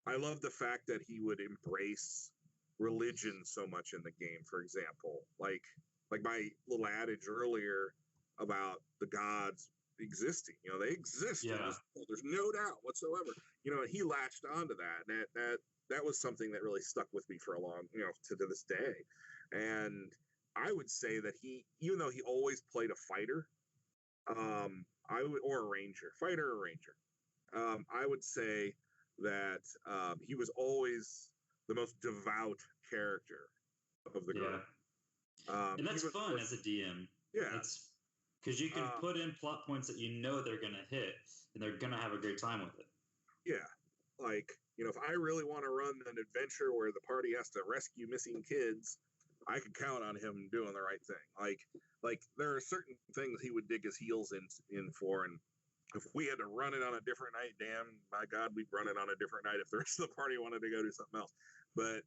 I love the fact that he would embrace religion so much in the game, for example. Like my little adage earlier about the gods existing. They exist. Yeah. There's no doubt whatsoever. He latched onto that, and that was something that really stuck with me for a long, to this day. And I would say that even though he always played a fighter, or a ranger, fighter or ranger, I would say that he was always the most devout character of the group. And that's fun as a DM. Yeah. That's because you can put in plot points that they're going to hit, and they're going to have a great time with it. Yeah. If I really want to run an adventure where the party has to rescue missing kids, I could count on him doing the right thing. Like there are certain things he would dig his heels in for, and if we had to run it on a different night, damn, my God, we'd run it on a different night if the rest of the party wanted to go do something else. But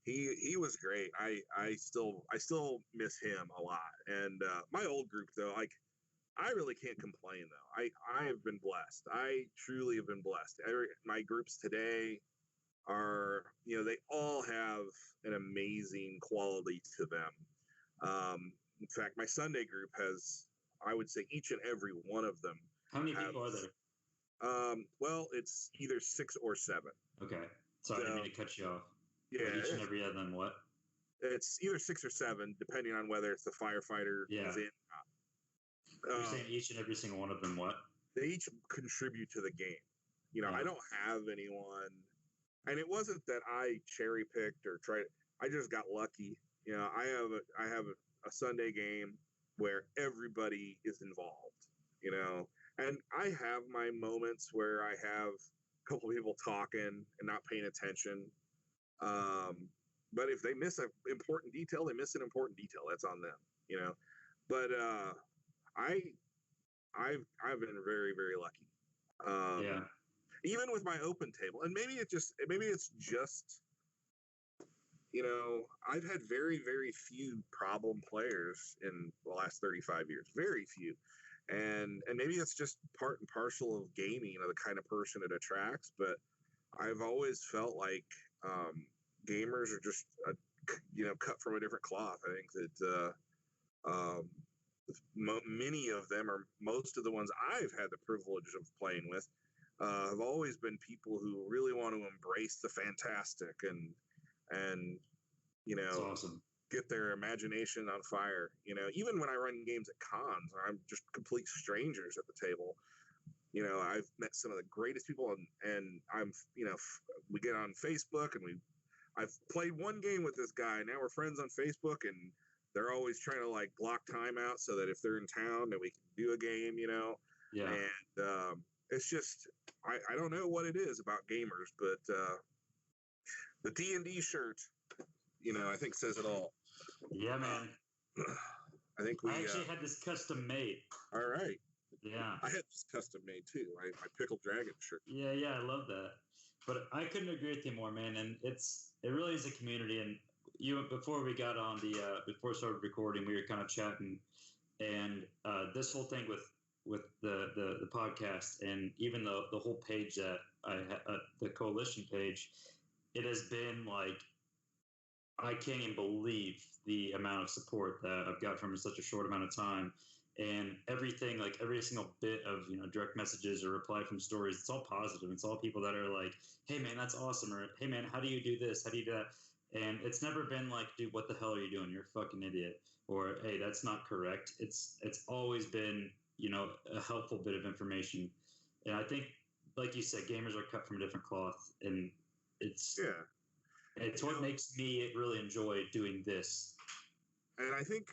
he was great. I still miss him a lot. And my old group, though, I really can't complain, though. I have been blessed. I truly have been blessed. My groups today are, they all have an amazing quality to them. In fact, my Sunday group has, I would say, each and every one of them. How many people are there? Well, it's either 6 or 7. Okay. Sorry, I didn't mean to cut you off. Yeah. But each and every other than what? It's either 6 or 7, depending on whether it's the firefighter who's in. You're saying each and every single one of them what? They each contribute to the game. I don't have anyone, and it wasn't that I cherry picked or tried. I just got lucky. I have a Sunday game where everybody is involved. And I have my moments where I have a couple of people talking and not paying attention. But if they miss an important detail, they miss an important detail. That's on them. But I've been very, very lucky. Even with my open table, and maybe it's just I've had very, very few problem players in the last 35 years. Very few. And maybe it's just part and parcel of gaming, the kind of person it attracts. But I've always felt like gamers are just a cut from a different cloth. I think that many of them, or most of the ones I've had the privilege of playing with, have always been people who really want to embrace the fantastic and That's awesome. get their imagination on fire. Even when I run games at cons, or I'm just complete strangers at the table. I've met some of the greatest people, and I'm, we get on Facebook, and I've played one game with this guy. Now we're friends on Facebook, and they're always trying to like block time out so that if they're in town, that we can do a game, Yeah. And it's just, I don't know what it is about gamers, but the D&D shirt, I think says it all. Yeah, man. I think I actually had this custom made. All right. Yeah. I had this custom made too. My Pickled Dragon shirt. Yeah, I love that. But I couldn't agree with you more, man. And it really is a community. And before we got on before we started recording, we were kind of chatting, and this whole thing with the podcast, and even the whole page that I the coalition page, it has been like, I can't even believe the amount of support that I've got from in such a short amount of time. And everything, like every single bit of direct messages or reply from stories, it's all positive. It's all people that are like, "Hey man, that's awesome," or "Hey man, how do you do this? How do you do that?" And it's never been like, "Dude, what the hell are you doing? You're a fucking idiot," or "Hey, that's not correct." It's always been a helpful bit of information. And I think, like you said, gamers are cut from a different cloth, and it's what makes me really enjoy doing this. And I think,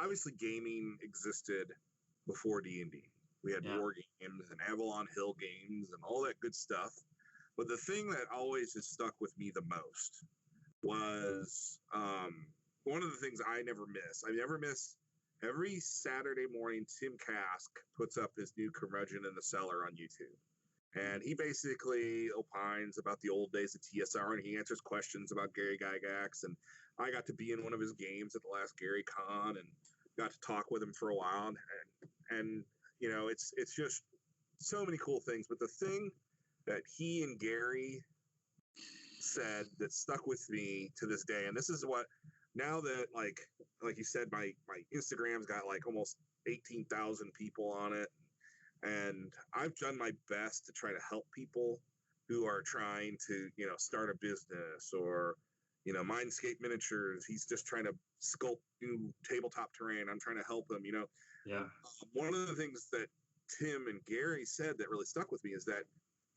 obviously gaming existed before D&D. We had war games and Avalon Hill games and all that good stuff. But the thing that always has stuck with me the most was one of the things I never miss every Saturday morning. Tim Kask puts up his new Curmudgeon in the Cellar on YouTube. And he basically opines about the old days of TSR, and he answers questions about Gary Gygax. And I got to be in one of his games at the last Gary Con and got to talk with him for a while. And it's just so many cool things. But the thing that he and Gary said that stuck with me to this day, and this is what, now that like you said, my Instagram's got like almost 18,000 people on it. And I've done my best to try to help people who are trying to, start a business, or, Mindscape Miniatures. He's just trying to sculpt new tabletop terrain. I'm trying to help him, Yeah. One of the things that Tim and Gary said that really stuck with me is that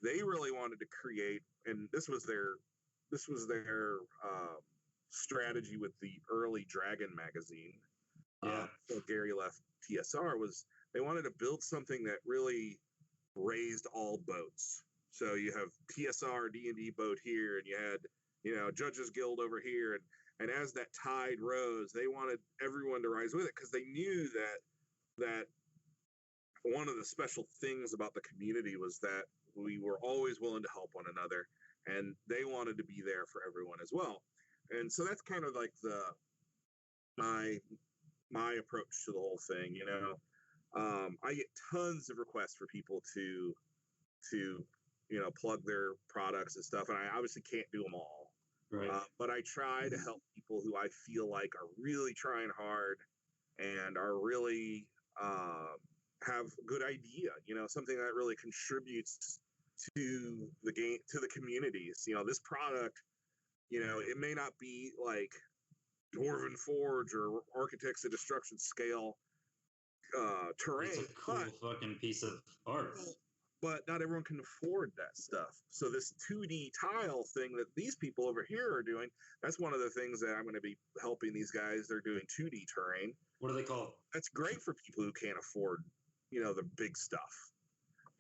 they really wanted to create, and this was their strategy with the early Dragon magazine. So Gary left TSR, was they wanted to build something that really raised all boats. So you have TSR D&D boat here, and you had Judges Guild over here, and as that tide rose, they wanted everyone to rise with it, because they knew that one of the special things about the community was that we were always willing to help one another, and they wanted to be there for everyone as well. And so that's kind of like my approach to the whole thing. I get tons of requests for people to plug their products and stuff, and I obviously can't do them all. Right. But I try to help people who I feel like are really trying hard and are really have a good idea, something that really contributes to the game, to the communities. This product, it may not be like Dwarven Forge or Architects of Destruction scale terrain. It's a cool fucking piece of art. But not everyone can afford that stuff. So this 2D tile thing that these people over here are doing, that's one of the things that I'm going to be helping these guys. They're doing 2D terrain. What are they called? That's great for people who can't afford, the big stuff.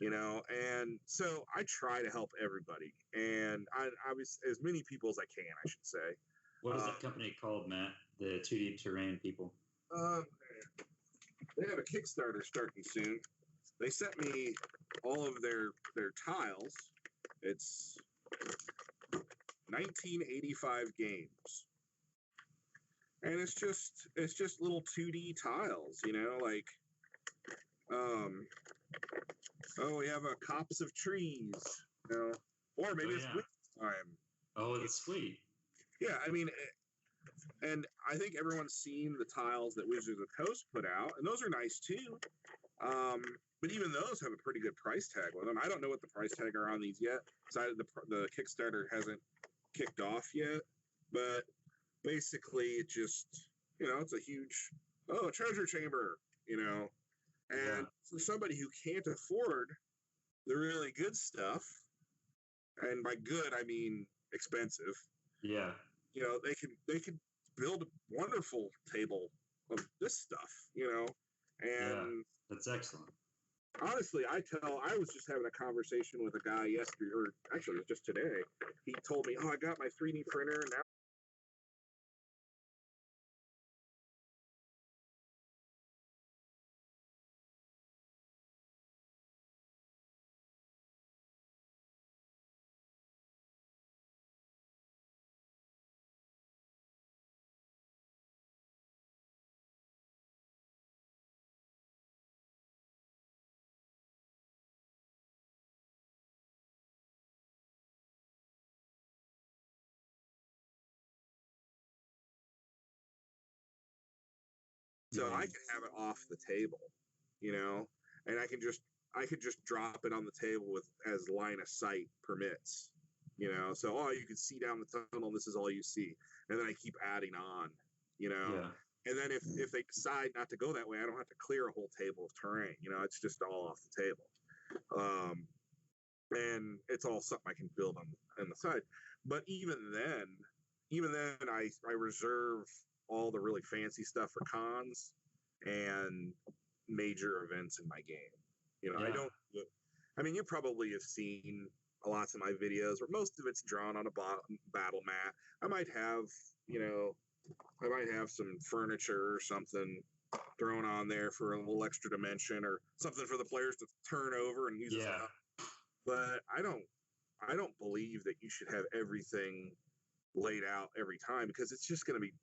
And so I try to help everybody. And I was as many people as I can, I should say. What is that company called, Matt? The 2D terrain people? They have a Kickstarter starting soon. They sent me all of their tiles. It's 1985 games. And it's just little 2D tiles, like we have a copse of trees, or maybe it's winter time. Oh, it's sweet. Yeah, I mean, and I think everyone's seen the tiles that Wizards of the Coast put out, and those are nice too. But even those have a pretty good price tag with them. I don't know what the price tag are on these yet, because the Kickstarter hasn't kicked off yet. But basically, it just, it's a huge, treasure chamber, And for somebody who can't afford the really good stuff, and by good I mean expensive. Yeah. They can build a wonderful table of this stuff, and that's excellent. Honestly, I was just having a conversation with a guy yesterday, or actually it was just today. He told me, I got my 3D printer now. So I can have it off the table, and I could just drop it on the table with as line of sight permits, So you can see down the tunnel. This is all you see, and then I keep adding on, And then if they decide not to go that way, I don't have to clear a whole table of terrain. It's just all off the table, and it's all something I can build on the side. But even then, I reserve all the really fancy stuff for cons and major events in my game. I don't. I mean, you probably have seen lots of my videos where most of it's drawn on a battle mat. I might have, some furniture or something thrown on there for a little extra dimension, or something for the players to turn over and use. But I don't believe that you should have everything laid out every time, because it's just going to be,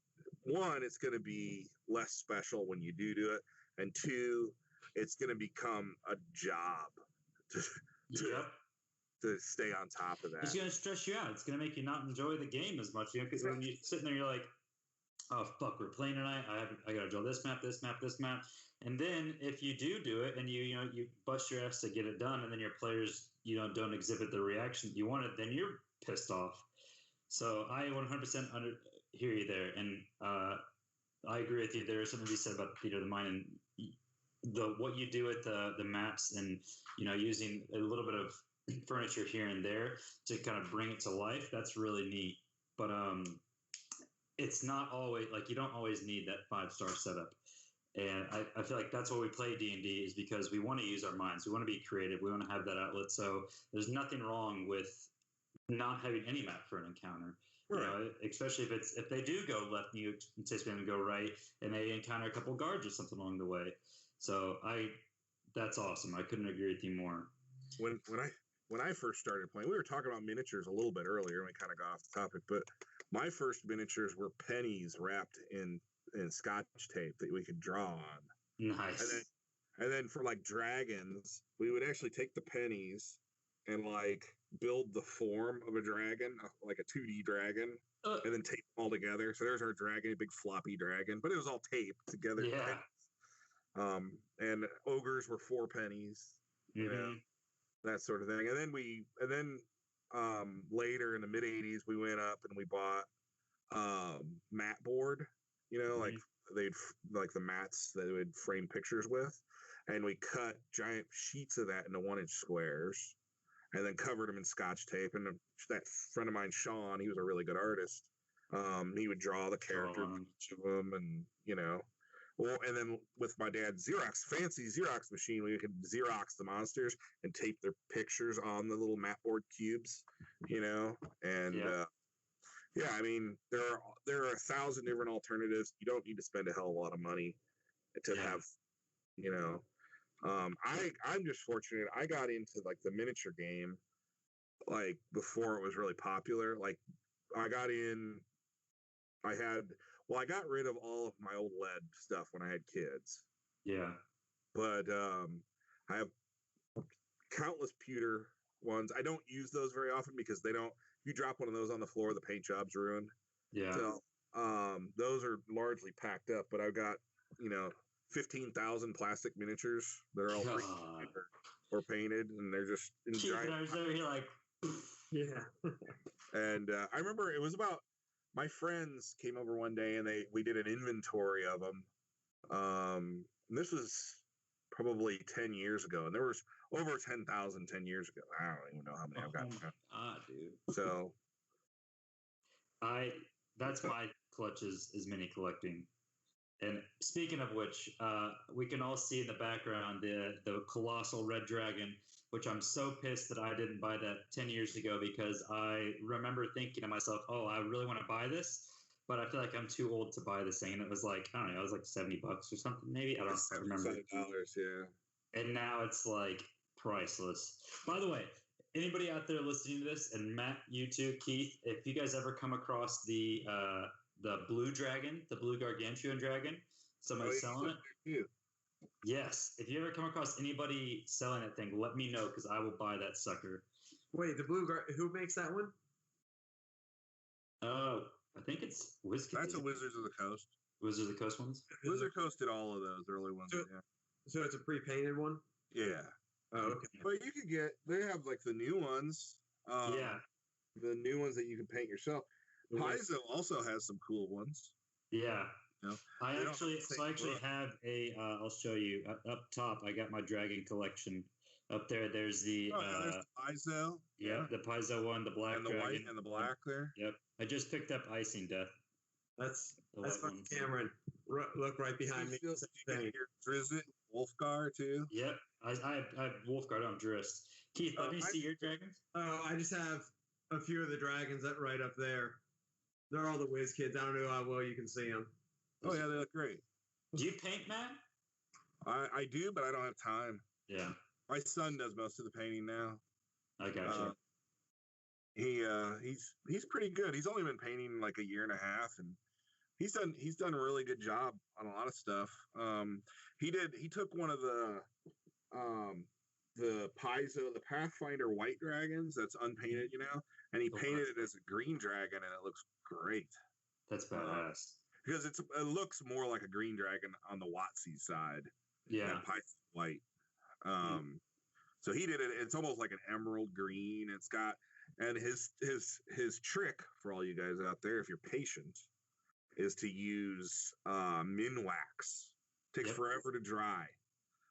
one, it's going to be less special when you do it, and two, it's going to become a job to stay on top of that. It's going to stress you out. It's going to make you not enjoy the game as much, because when you're sitting there, you're like, oh fuck, we're playing tonight. I got to draw this map, and then if you do it and you bust your ass to get it done, and then your players don't exhibit the reaction you wanted, then you're pissed off. So I 100% hear you there, and I agree with you. There is something to be said about the mind and what you do with the maps, and using a little bit of furniture here and there to kind of bring it to life. That's really neat, but it's not always like, you don't always need that 5-star setup. And I feel like that's why we play D&D, is because we want to use our minds. We want to be creative. We want to have that outlet. So there's nothing wrong with not having any map for an encounter. Right. Especially if they do go left and you anticipate them to go right, and they encounter a couple guards or something along the way. So that's awesome. I couldn't agree with you more. When I first started playing, we were talking about miniatures a little bit earlier, and we kind of got off the topic, but my first miniatures were pennies wrapped in Scotch tape that we could draw on. Nice. And then for like dragons, we would actually take the pennies and like build the form of a dragon, like a 2D dragon, and then tape them all together. So there's our dragon, a big floppy dragon, but it was all taped together. Yeah. And ogres were 4 pennies, that sort of thing. And then later in the mid 80s, we went up and we bought mat board, like like the mats that would frame pictures with, and we cut giant sheets of that into 1-inch squares, and then covered them in Scotch tape. And that friend of mine, Sean, he was a really good artist. He would draw the character for each of them, and well, and then with my dad's fancy Xerox machine, we could Xerox the monsters and tape their pictures on the little mat board cubes, and yeah, I mean, there are 1,000 different alternatives. You don't need to spend a hell of a lot of money to have, I'm just fortunate. I got into like the miniature game like before it was really popular. Like I got rid of all of my old lead stuff when I had kids. Yeah. But I have countless pewter ones. I don't use those very often because if you drop one of those on the floor, the paint job's ruined. Yeah. So those are largely packed up, but I've got 15,000 plastic miniatures that are all pre-painted or painted, and they're just in giant. I was over here like, Yeah. And I remember it was about my friends came over one day and we did an inventory of them. And this was probably 10 years ago, and there was over 10,000 10 years ago. I don't even know how many I've got now. Dude. So that's my clutch is mini collecting. And speaking of which, we can all see in the background the colossal red dragon, which I'm so pissed that I didn't buy that 10 years ago, because I remember thinking to myself, oh, I really want to buy this, but I feel like I'm too old to buy this thing. And it was like, I don't know, it was like $70 or something, maybe. I don't remember. $75, yeah. And now it's like priceless. By the way, anybody out there listening to this, and Matt, you too, Keith, if you guys ever come across the blue dragon, the blue gargantuan dragon, somebody selling it. You. Yes. If you ever come across anybody selling that thing, let me know, because I will buy that sucker. Wait, who makes that one? I think it's Whiskey. That's a Wizards of the Coast. Wizards of the Coast ones? Wizard Coast did all of those early ones. So it's a pre-painted one? Yeah. Oh, okay. But you could they have like the new ones. Yeah. The new ones that you can paint yourself. Paizo also has some cool ones. Yeah. No, I actually have I'll show you up top. I got my dragon collection up there. There's the there's Paizo. Yeah, the Paizo one, the black and the dragon. white and the black there. Yep. I just picked up Icing Death. That's fucking Cameron. Look right behind me. You can hear Drizzt, Wolfgar too. Yep. I have Wolfgar on Drizzt. Keith, let me see your dragons. Oh, I just have a few of the dragons that right up there. They're all the whiz kids. I don't know how well you can see them. Oh yeah, they look great. Do you paint, Matt? I do, but I don't have time. Yeah. My son does most of the painting now. I got you. He's pretty good. He's only been painting like a year and a half, and he's done a really good job on a lot of stuff. He took one of the Paizo, the Pathfinder white dragons that's unpainted, and he painted it as a green dragon, and it looks great. That's badass. Because it looks more like a green dragon on the WotC side. Yeah. Than Paizo white. So he did it. It's almost like an emerald green. It's got, and his trick for all you guys out there, if you're patient, is to use min wax. Takes forever to dry,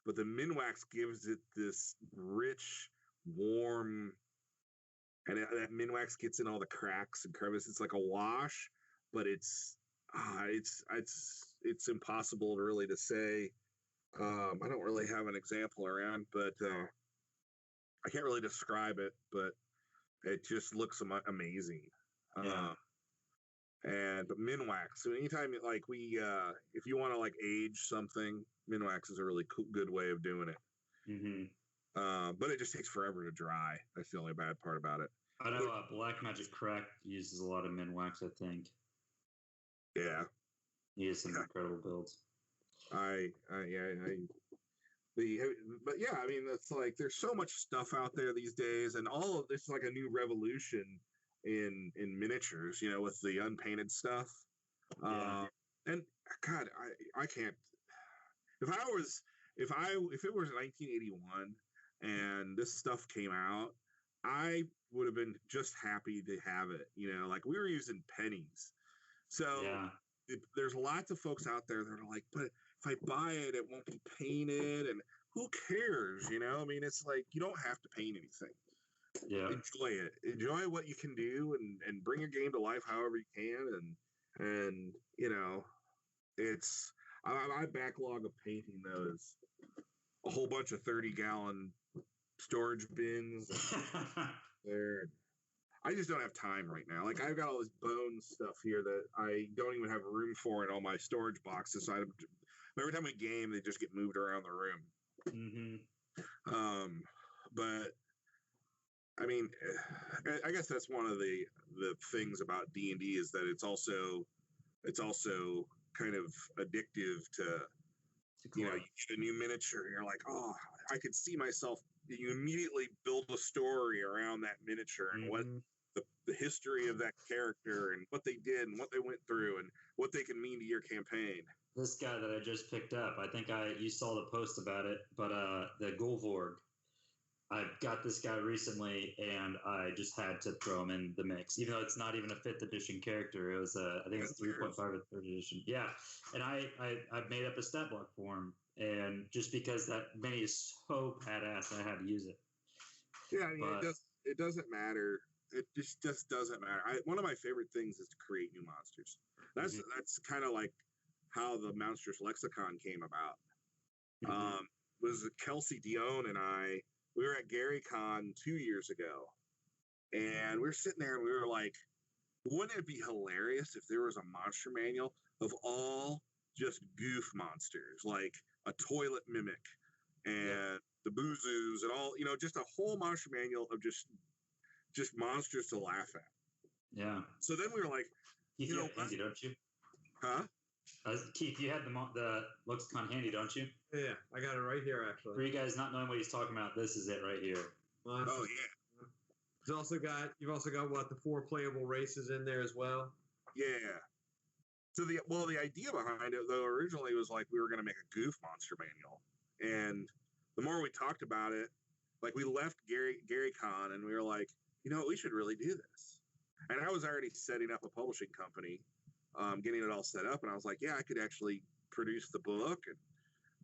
but the min wax gives it this rich, warm, and that min wax gets in all the cracks and crevices. It's like a wash, but it's impossible really to say. I don't really have an example around, but I can't really describe it, but it just looks amazing. But min wax. So anytime if you want to like age something, min wax is a really good way of doing it. Mm-hmm. But it just takes forever to dry. That's the only bad part about it. I know Black Magic Crack uses a lot of min wax, I think. Yeah. He has some incredible builds. But yeah, I mean, it's like there's so much stuff out there these days, and all of this is like a new revolution in miniatures, with the unpainted stuff. And God, I can't. If it was 1981 and this stuff came out, I would have been just happy to have it. Like we were using pennies. So there's lots of folks out there that are like, but if I buy it, it won't be painted, and who cares? I mean, it's like you don't have to paint anything. Yeah. Enjoy it. Enjoy what you can do, and bring a game to life however you can. And it's my backlog of painting those a whole bunch of 30-gallon storage bins there. I just don't have time right now. Like I've got all this bone stuff here that I don't even have room for in all my storage boxes. So every time we game, they just get moved around the room. Mm-hmm. But I mean, I guess that's one of the things about D&D is that it's also kind of addictive to you get a new miniature and you're like, oh, I could see myself. You immediately build a story around that miniature and what the history of that character and what they did and what they went through and what they can mean to your campaign. This guy that I just picked up, I think you saw the post about it, but the Gulvorg, I got this guy recently, and I just had to throw him in the mix, even though it's not even a 5th edition character. It was I think it's 3.5 or 3rd edition. Yeah, and I made up a stat block for him, and just because that mini is so badass, I had to use it. Yeah, I mean, it doesn't matter. It just doesn't matter. One of my favorite things is to create new monsters. That's kind of like how the Monsters Lexicon came about. Was Kelsey Dion and I, we were at GaryCon 2 years ago, and we were sitting there and we were like, wouldn't it be hilarious if there was a monster manual of all just goof monsters, like a toilet mimic and the boozoos and all, just a whole monster manual of just monsters to laugh at. Yeah. So then we were like, Keith, you have handy, don't you? Huh? Keith, you had the lexicon handy, don't you? Yeah, I got it right here, actually. For you guys not knowing what he's talking about, this is it right here. Awesome. Oh yeah. You've also got what, the 4 playable races in there as well. Yeah. So the idea behind it though originally was like we were going to make a goof monster manual, and the more we talked about it, like we left GaryCon and we were like, we should really do this. And I was already setting up a publishing company, getting it all set up, and I was like, yeah, I could actually produce the book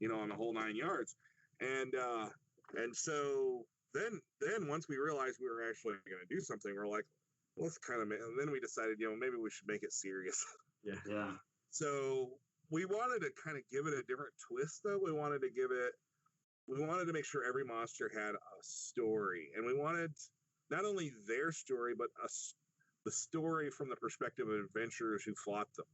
and on the whole 9 yards. And so then once we realized we were actually going to do something, we're like, let's kind of, and then we decided, maybe we should make it serious. Yeah. So we wanted to kind of give it a different twist, though. We wanted to make sure every monster had a story, and we wanted not only their story, but the story from the perspective of adventurers who fought them.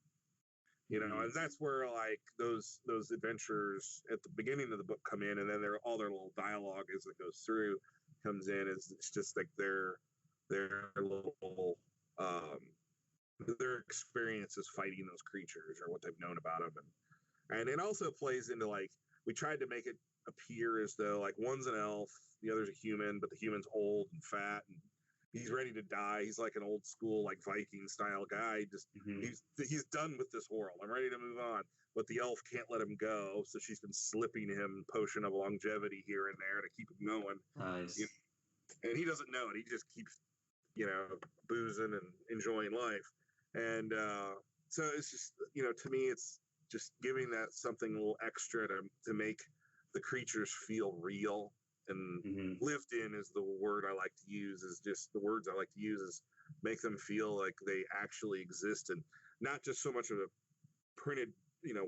And that's where like those adventures at the beginning of the book come in, and then all their little dialogue as it goes through comes in. It's just like their little their experiences fighting those creatures or what they've known about them, and it also plays into like we tried to make it appear as though like one's an elf, the other's a human, but the human's old and fat and he's ready to die. He's like an old school, like Viking style guy. Just he's done with this world. I'm ready to move on. But the elf can't let him go, so she's been slipping him potion of longevity here and there to keep him going. Nice. And he doesn't know it. He just keeps, boozing and enjoying life. And so it's just, to me, it's just giving that something a little extra to make the creatures feel real. And lived in is the word I like to use, is just the words I like to use is make them feel like they actually exist, and not just so much of a printed,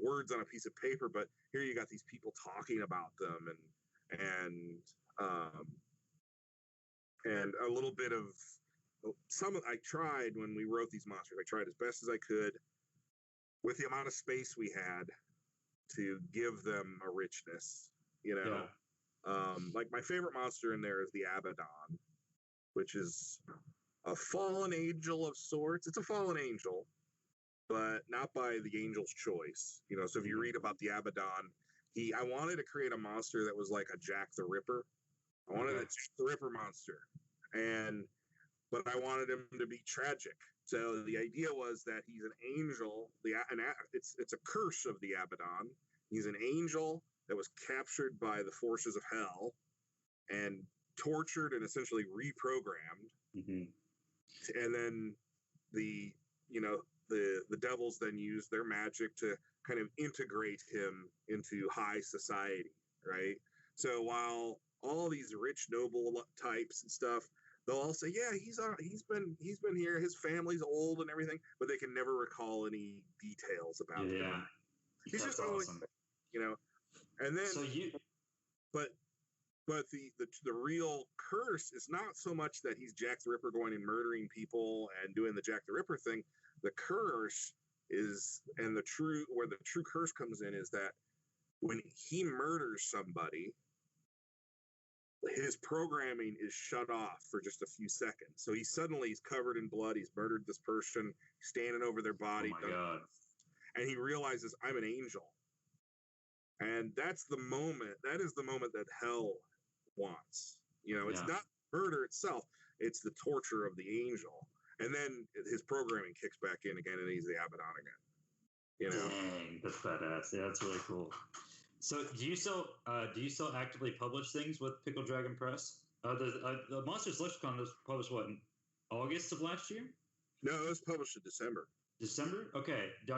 words on a piece of paper, but here you got these people talking about them and a little bit of I tried when we wrote these monsters, I tried as best as I could with the amount of space we had to give them a richness, Yeah. Like my favorite monster in there is the Abaddon, which is a fallen angel of sorts. It's a fallen angel, but not by the angel's choice. So if you read about the Abaddon, I wanted to create a monster that was like a Jack the Ripper. I wanted a Jack the Ripper monster, but I wanted him to be tragic. So the idea was that he's an angel. It's a curse of the Abaddon. He's an angel that was captured by the forces of hell and tortured and essentially reprogrammed. And then the devils then use their magic to kind of integrate him into high society, right? So while all these rich noble types and stuff, they'll all say, yeah, he's been here, his family's old and everything, but they can never recall any details about him. Yeah. He's just always, awesome. And then, but the real curse is not so much that he's Jack the Ripper going and murdering people and doing the Jack the Ripper thing. The curse is, and where the true curse comes in, is that when he murders somebody, his programming is shut off for just a few seconds. So he's covered in blood. He's murdered this person, standing over their body. Oh my God. And he realizes, I'm an angel. And that is the moment that hell wants. It's not murder itself. It's the torture of the angel. And then his programming kicks back in again, and he's the Abaddon again. You know, dang, that's badass. Yeah, that's really cool. So, do you still actively publish things with Pickled Dragon Press? The Monsters Lexicon was published what, in August of last year? no, it was published in December. December? Okay. Do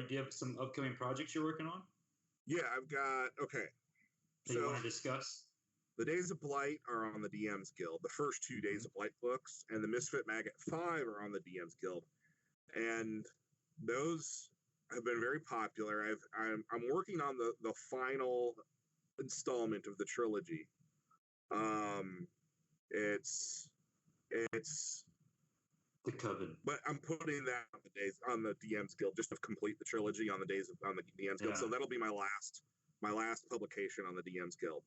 you have some upcoming projects you're working on Yeah, I've got that you want to discuss? The Days of Blight are on the DM's Guild. The first 2 Days of Blight books, and the Misfit Maggot 5 are on the DM's Guild, and those have been very popular. I'm working on the final installment of the trilogy. It's The Coven. but I'm putting that on the DM's Guild just to complete the trilogy on the DM's Guild. Yeah. So that'll be my last publication on the DM's Guild,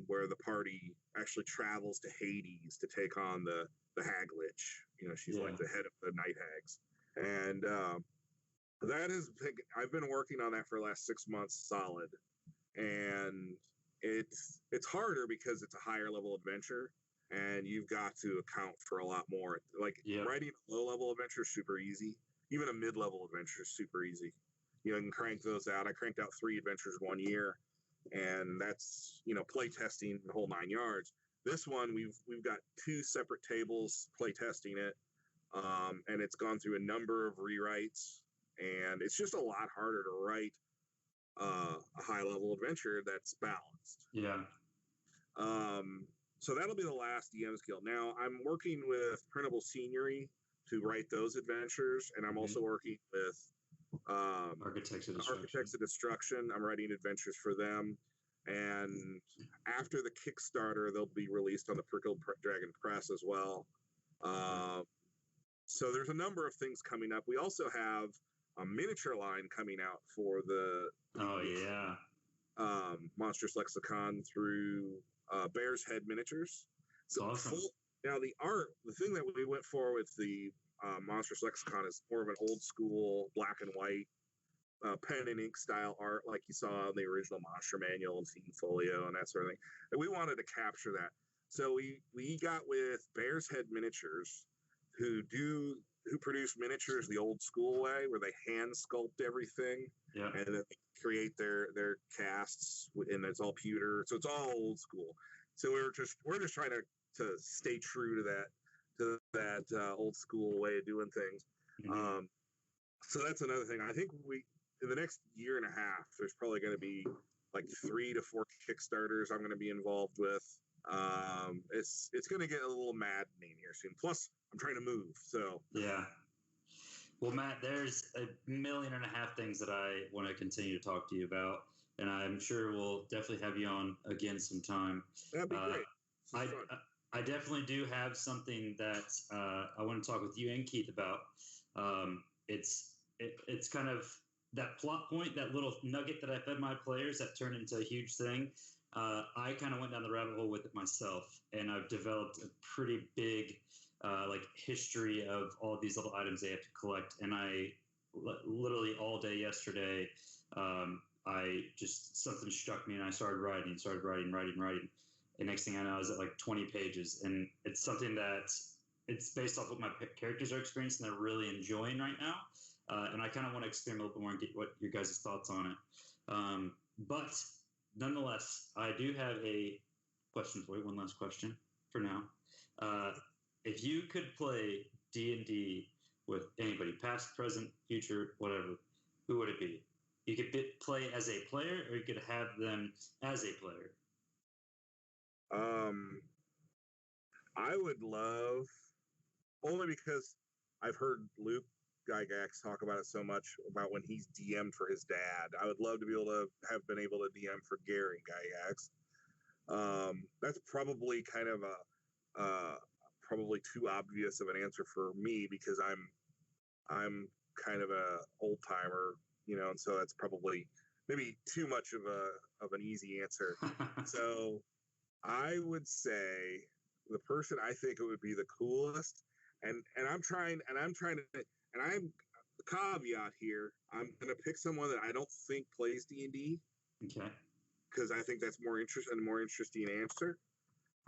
where the party actually travels to Hades to take on the Hag Lich. You know, she's like the head of the Night Hags, and I've been working on that for the last 6 months solid, and it's harder because it's a higher level adventure, and you've got to account for a lot more. Like writing a low level adventure is super easy. Even a mid level adventure is super easy. You know, you can crank those out. I cranked out 3 adventures 1 year, and that's, you know, play testing the whole 9 yards. This one we've got 2 separate tables play testing it, and it's gone through a number of rewrites, and it's just a lot harder to write a high level adventure that's balanced. Yeah. So that'll be the last DM's Guild. Now I'm working with Printable Scenery to write those adventures, and I'm also working with Architects of Destruction. I'm writing adventures for them, and after the Kickstarter, they'll be released on the Pickled Dragon Press as well. So there's a number of things coming up. We also have a miniature line coming out for the Monsters Lexicon through Bear's Head Miniatures. So awesome. Now the thing that we went for with the Monsters Lexicon is more of an old school black and white pen and ink style art, like you saw in the original Monster Manual and Fiend Folio and that sort of thing. And we wanted to capture that. So we got with Bear's Head Miniatures, who produce miniatures the old school way, where they hand sculpt everything, and then they create their casts, and it's all pewter, so it's all old school. So we're just trying to stay true to that old school way of doing things. Mm-hmm. So that's another thing. I think in the next year and a half, there's probably going to be like 3 to 4 Kickstarters I'm going to be involved with. It's going to get a little maddening here soon. Plus, I'm trying to move, so yeah. Well, Matt, there's 1.5 million things that I want to continue to talk to you about, and I'm sure we'll definitely have you on again sometime. That'd be great. I definitely do have something that I want to talk with you and Keith about. It's kind of that plot point, that little nugget that I fed my players that turned into a huge thing. I kind of went down the rabbit hole with it myself, and I've developed a pretty big history of all of these little items they have to collect. And I literally all day yesterday, something struck me, and I started writing. And next thing I know, I was at like 20 pages, and it's something that it's based off what my characters are experiencing. They're really enjoying right now, and I kind of want to experiment a little bit more and get what your guys' thoughts on it. But nonetheless, I do have a question for you. One last question for now. If you could play D&D with anybody, past, present, future, whatever, who would it be? You could play as a player, or you could have them as a player. I would love, only because I've heard Luke Gygax talk about it so much, about when he's DM'd for his dad. I would love to be able to have been able to DM for Gary Gygax. That's probably kind of probably too obvious of an answer for me, because I'm kind of a old timer, you know, and so that's probably maybe too much of an easy answer. So I would say the person I think it would be the coolest, and I'm the caveat here, I'm gonna pick someone that I don't think plays D&D. Okay. Because I think that's more interesting answer.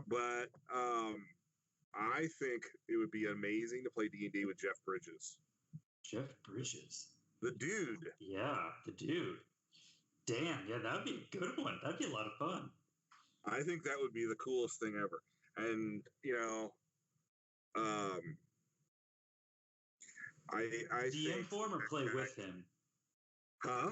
But I think it would be amazing to play D&D with Jeff Bridges. Jeff Bridges. The dude. Yeah, the dude. Damn, yeah, that would be a good one. That'd be a lot of fun. I think that would be the coolest thing ever. And, I DM think for him or play with him? Huh?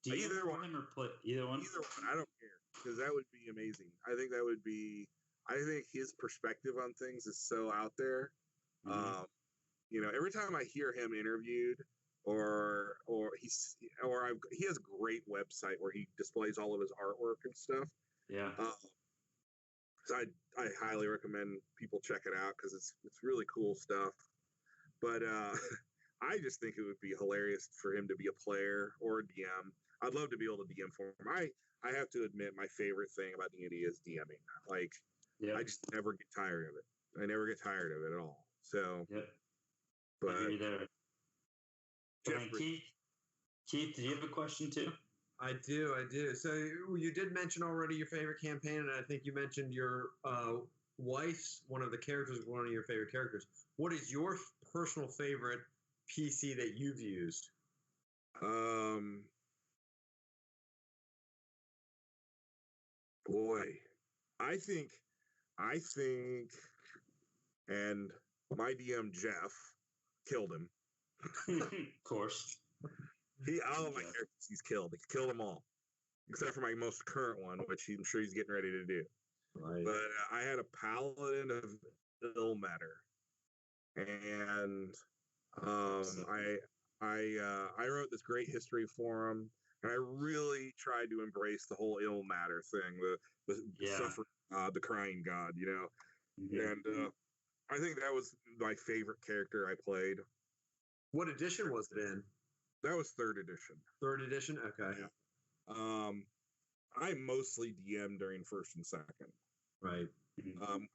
DM Either for one. him or play either one? Either one. I don't care, because that would be amazing. I think that would be. I think his perspective on things is so out there. Mhm. Every time I hear him interviewed, he has a great website where he displays all of his artwork and stuff. Yeah. So I highly recommend people check it out, because it's really cool stuff. But I just think it would be hilarious for him to be a player or a DM. I'd love to be able to DM for him. I have to admit, my favorite thing about D&D is DMing. Like, Yep. I just never get tired of it. I never get tired of it at all. So, Yep. but I hear you there. Jeff And Keith, did you have a question too? I do. So you did mention already your favorite campaign, and I think you mentioned your wife's one of the characters, one of your favorite characters. What is your personal favorite PC that you've used? Boy, I think, and my DM Jeff killed him. Of course. All of my characters he's killed. He killed them all, except for my most current one, which I'm sure he's getting ready to do. Right. But I had a paladin of ill matter, and I wrote this great history for him, and I really tried to embrace the whole ill matter thing, the suffering god, the crying god, Mm-hmm. And I think that was my favorite character I played. What edition was it in? That was 3rd edition. 3rd edition? Okay. Yeah. I mostly DM during 1st and 2nd. Right.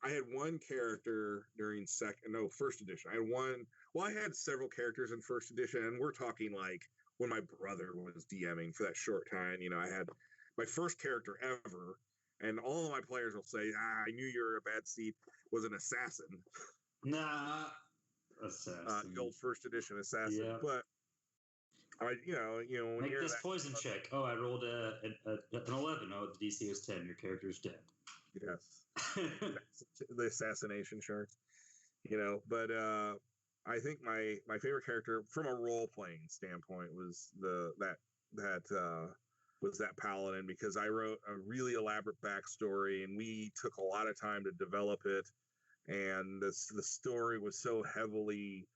I had one character during 1st edition. I had several characters in 1st edition, and we're talking like when my brother was DMing for that short time. I had my first character ever, and all of my players will say, I knew you were a bad seed, was an assassin. Nah. Assassin. The old 1st edition assassin. Yeah. But when Make you're this that, poison check. Oh, I rolled an 11. Oh, the DC was 10. Your character's dead. Yes. The assassination sharks. But I think my favorite character from a role playing standpoint was that paladin, because I wrote a really elaborate backstory, and we took a lot of time to develop it, and the story was so heavily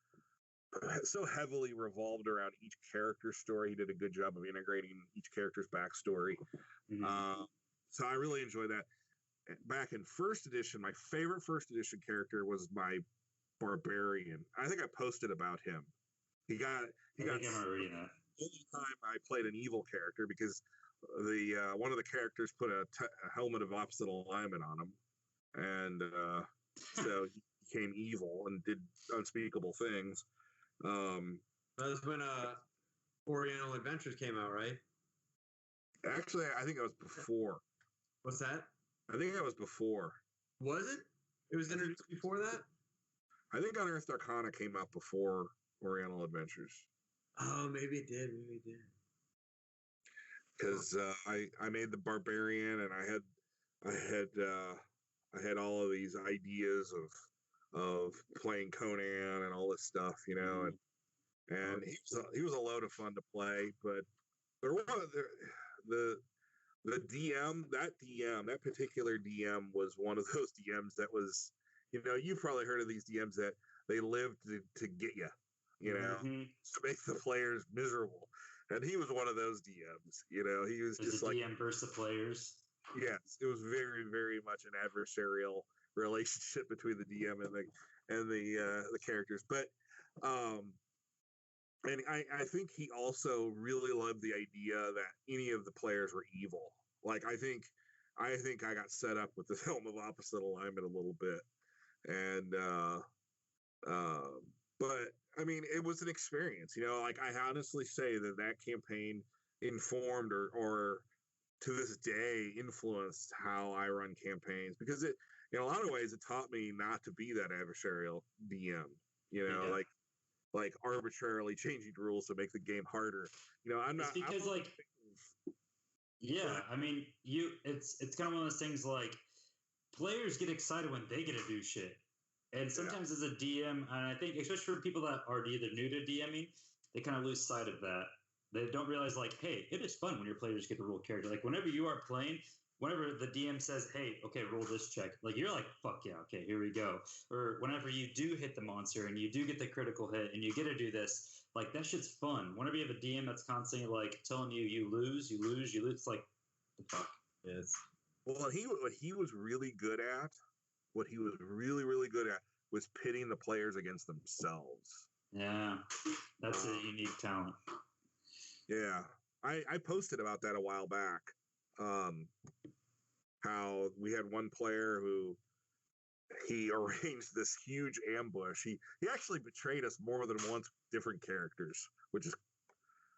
revolved around each character's story. He did a good job of integrating each character's backstory. Mm-hmm. So I really enjoyed that. Back in 1st edition, my favorite 1st edition character was my barbarian. I think I posted about him. I think I'm reading that. The only time I played an evil character, because the one of the characters put a helmet of opposite alignment on him, and so he became evil and did unspeakable things. That was when Oriental Adventures came out, right? Actually, I think it was before. What's that? I think that was before. Was it? It was introduced before that? I think Unearthed Arcana came out before Oriental Adventures. Oh, maybe it did. Because I made the barbarian, and I had all of these ideas of playing Conan and all this stuff, and he was a load of fun to play. But the DM, that particular DM was one of those DMs that was, you've probably heard of these DMs that they live to get you, Mm-hmm. to make the players miserable. And he was one of those DMs, he was just like DM versus the players. Yes, it was very, very much an adversarial relationship between the DM and the characters. But and I think he also really loved the idea that any of the players were evil. Like I think I got set up with the helm of opposite alignment a little bit, and but I mean it was an experience. Like I honestly say that campaign informed or to this day influenced how I run campaigns, because in a lot of ways, it taught me not to be that adversarial DM. You know, like arbitrarily changing rules to make the game harder. You know, I'm not. It's because I mean, it's kind of one of those things like players get excited when they get to do shit. And sometimes as a DM, and I think especially for people that are either new to DMing, they kind of lose sight of that. They don't realize, like, hey, it is fun when your players get to roll character. Like, whenever you are playing, whenever the DM says, hey, okay, roll this check, like, you're like, fuck yeah, okay, here we go. Or whenever you do hit the monster and you do get the critical hit and you get to do this, like, that shit's fun. Whenever you have a DM that's constantly, like, telling you, you lose, it's like, the fuck. Yes. Well, what he was really good at, what he was really, really good at, was pitting the players against themselves. Yeah, that's a unique talent. Yeah, I posted about that a while back. How we had one player who he arranged this huge ambush. He actually betrayed us more than once with different characters, which is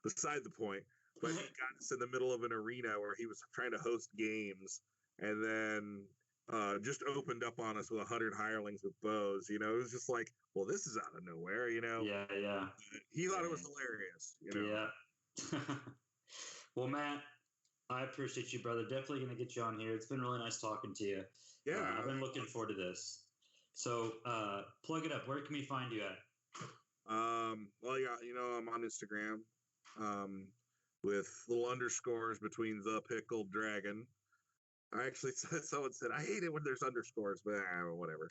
beside the point. But he got us in the middle of an arena where he was trying to host games, and then just opened up on us with 100 hirelings with bows. You know, it was just like, well, this is out of nowhere. You know. Yeah. He thought it was hilarious. You know. Yeah. Well, Matt, I appreciate you, brother. Definitely going to get you on here. It's been really nice talking to you. Yeah. I've been looking forward to this. So, plug it up. Where can we find you at? Well, yeah, you know, I'm on Instagram, with little underscores between the Pickled Dragon. I actually someone said I hate it when there's underscores, but whatever.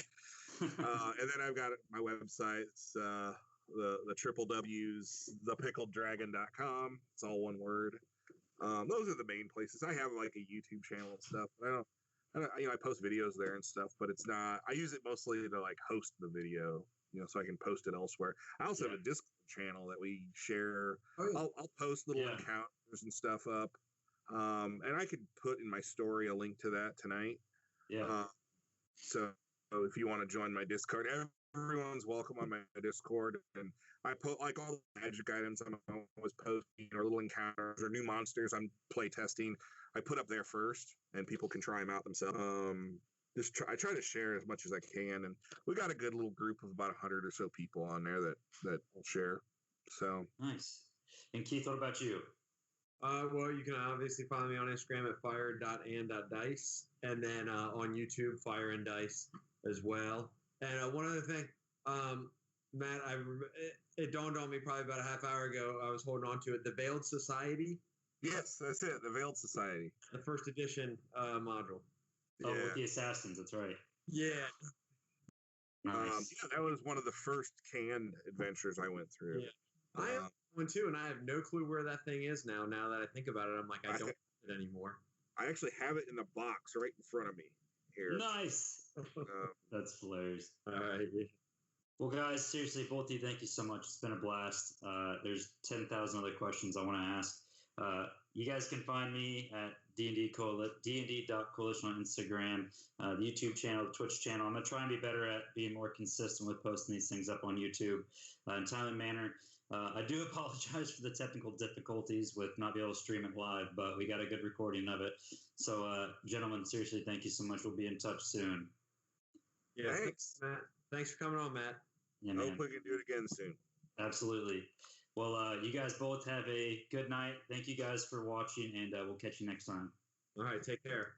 And then I've got my website. It's the triple W's, thepickleddragon.com. It's all one word. Those are the main places. I have like a YouTube channel and stuff. But I don't, you know, I post videos there and stuff, but it's not. I use it mostly to like host the video, you know, so I can post it elsewhere. I also have a Discord channel that we share. I'll post little encounters and stuff up, and I could put in my story a link to that tonight. Yeah. So if you want to join my Discord, everyone's welcome on my Discord, and I put like all the magic items I'm always posting, or little encounters or new monsters I'm play testing. I put up there first, and people can try them out themselves. I try to share as much as I can, and we got a good little group of about 100 or so people on there that will share. So nice. And Keith, what about you? Well, you can obviously follow me on Instagram at fire.and.dice, and then on YouTube, Fire and Dice as well. And one other thing, Matt, it dawned on me probably about a half hour ago. I was holding on to it. The Veiled Society. Yes, that's it. The Veiled Society. The first edition module. Oh, with the assassins. That's right. Yeah. Nice. That was one of the first canned adventures I went through. Yeah. I have one too, and I have no clue where that thing is now. Now that I think about it, I'm like, I don't have it anymore. I actually have it in the box right in front of me here. Nice. That's hilarious. All right. Well, guys, seriously, both of you, thank you so much. It's been a blast. There's 10,000 other questions I want to ask. You guys can find me at DnDPodcast on Instagram, the YouTube channel, the Twitch channel. I'm going to try and be better at being more consistent with posting these things up on YouTube in timely manner. I do apologize for the technical difficulties with not being able to stream it live, but we got a good recording of it. So, gentlemen, seriously, thank you so much. We'll be in touch soon. Yeah, thanks, Matt. Thanks for coming on, Matt. Yeah, Hope we can do it again soon. Absolutely. Well, you guys both have a good night. Thank you guys for watching, and we'll catch you next time. All right, take care.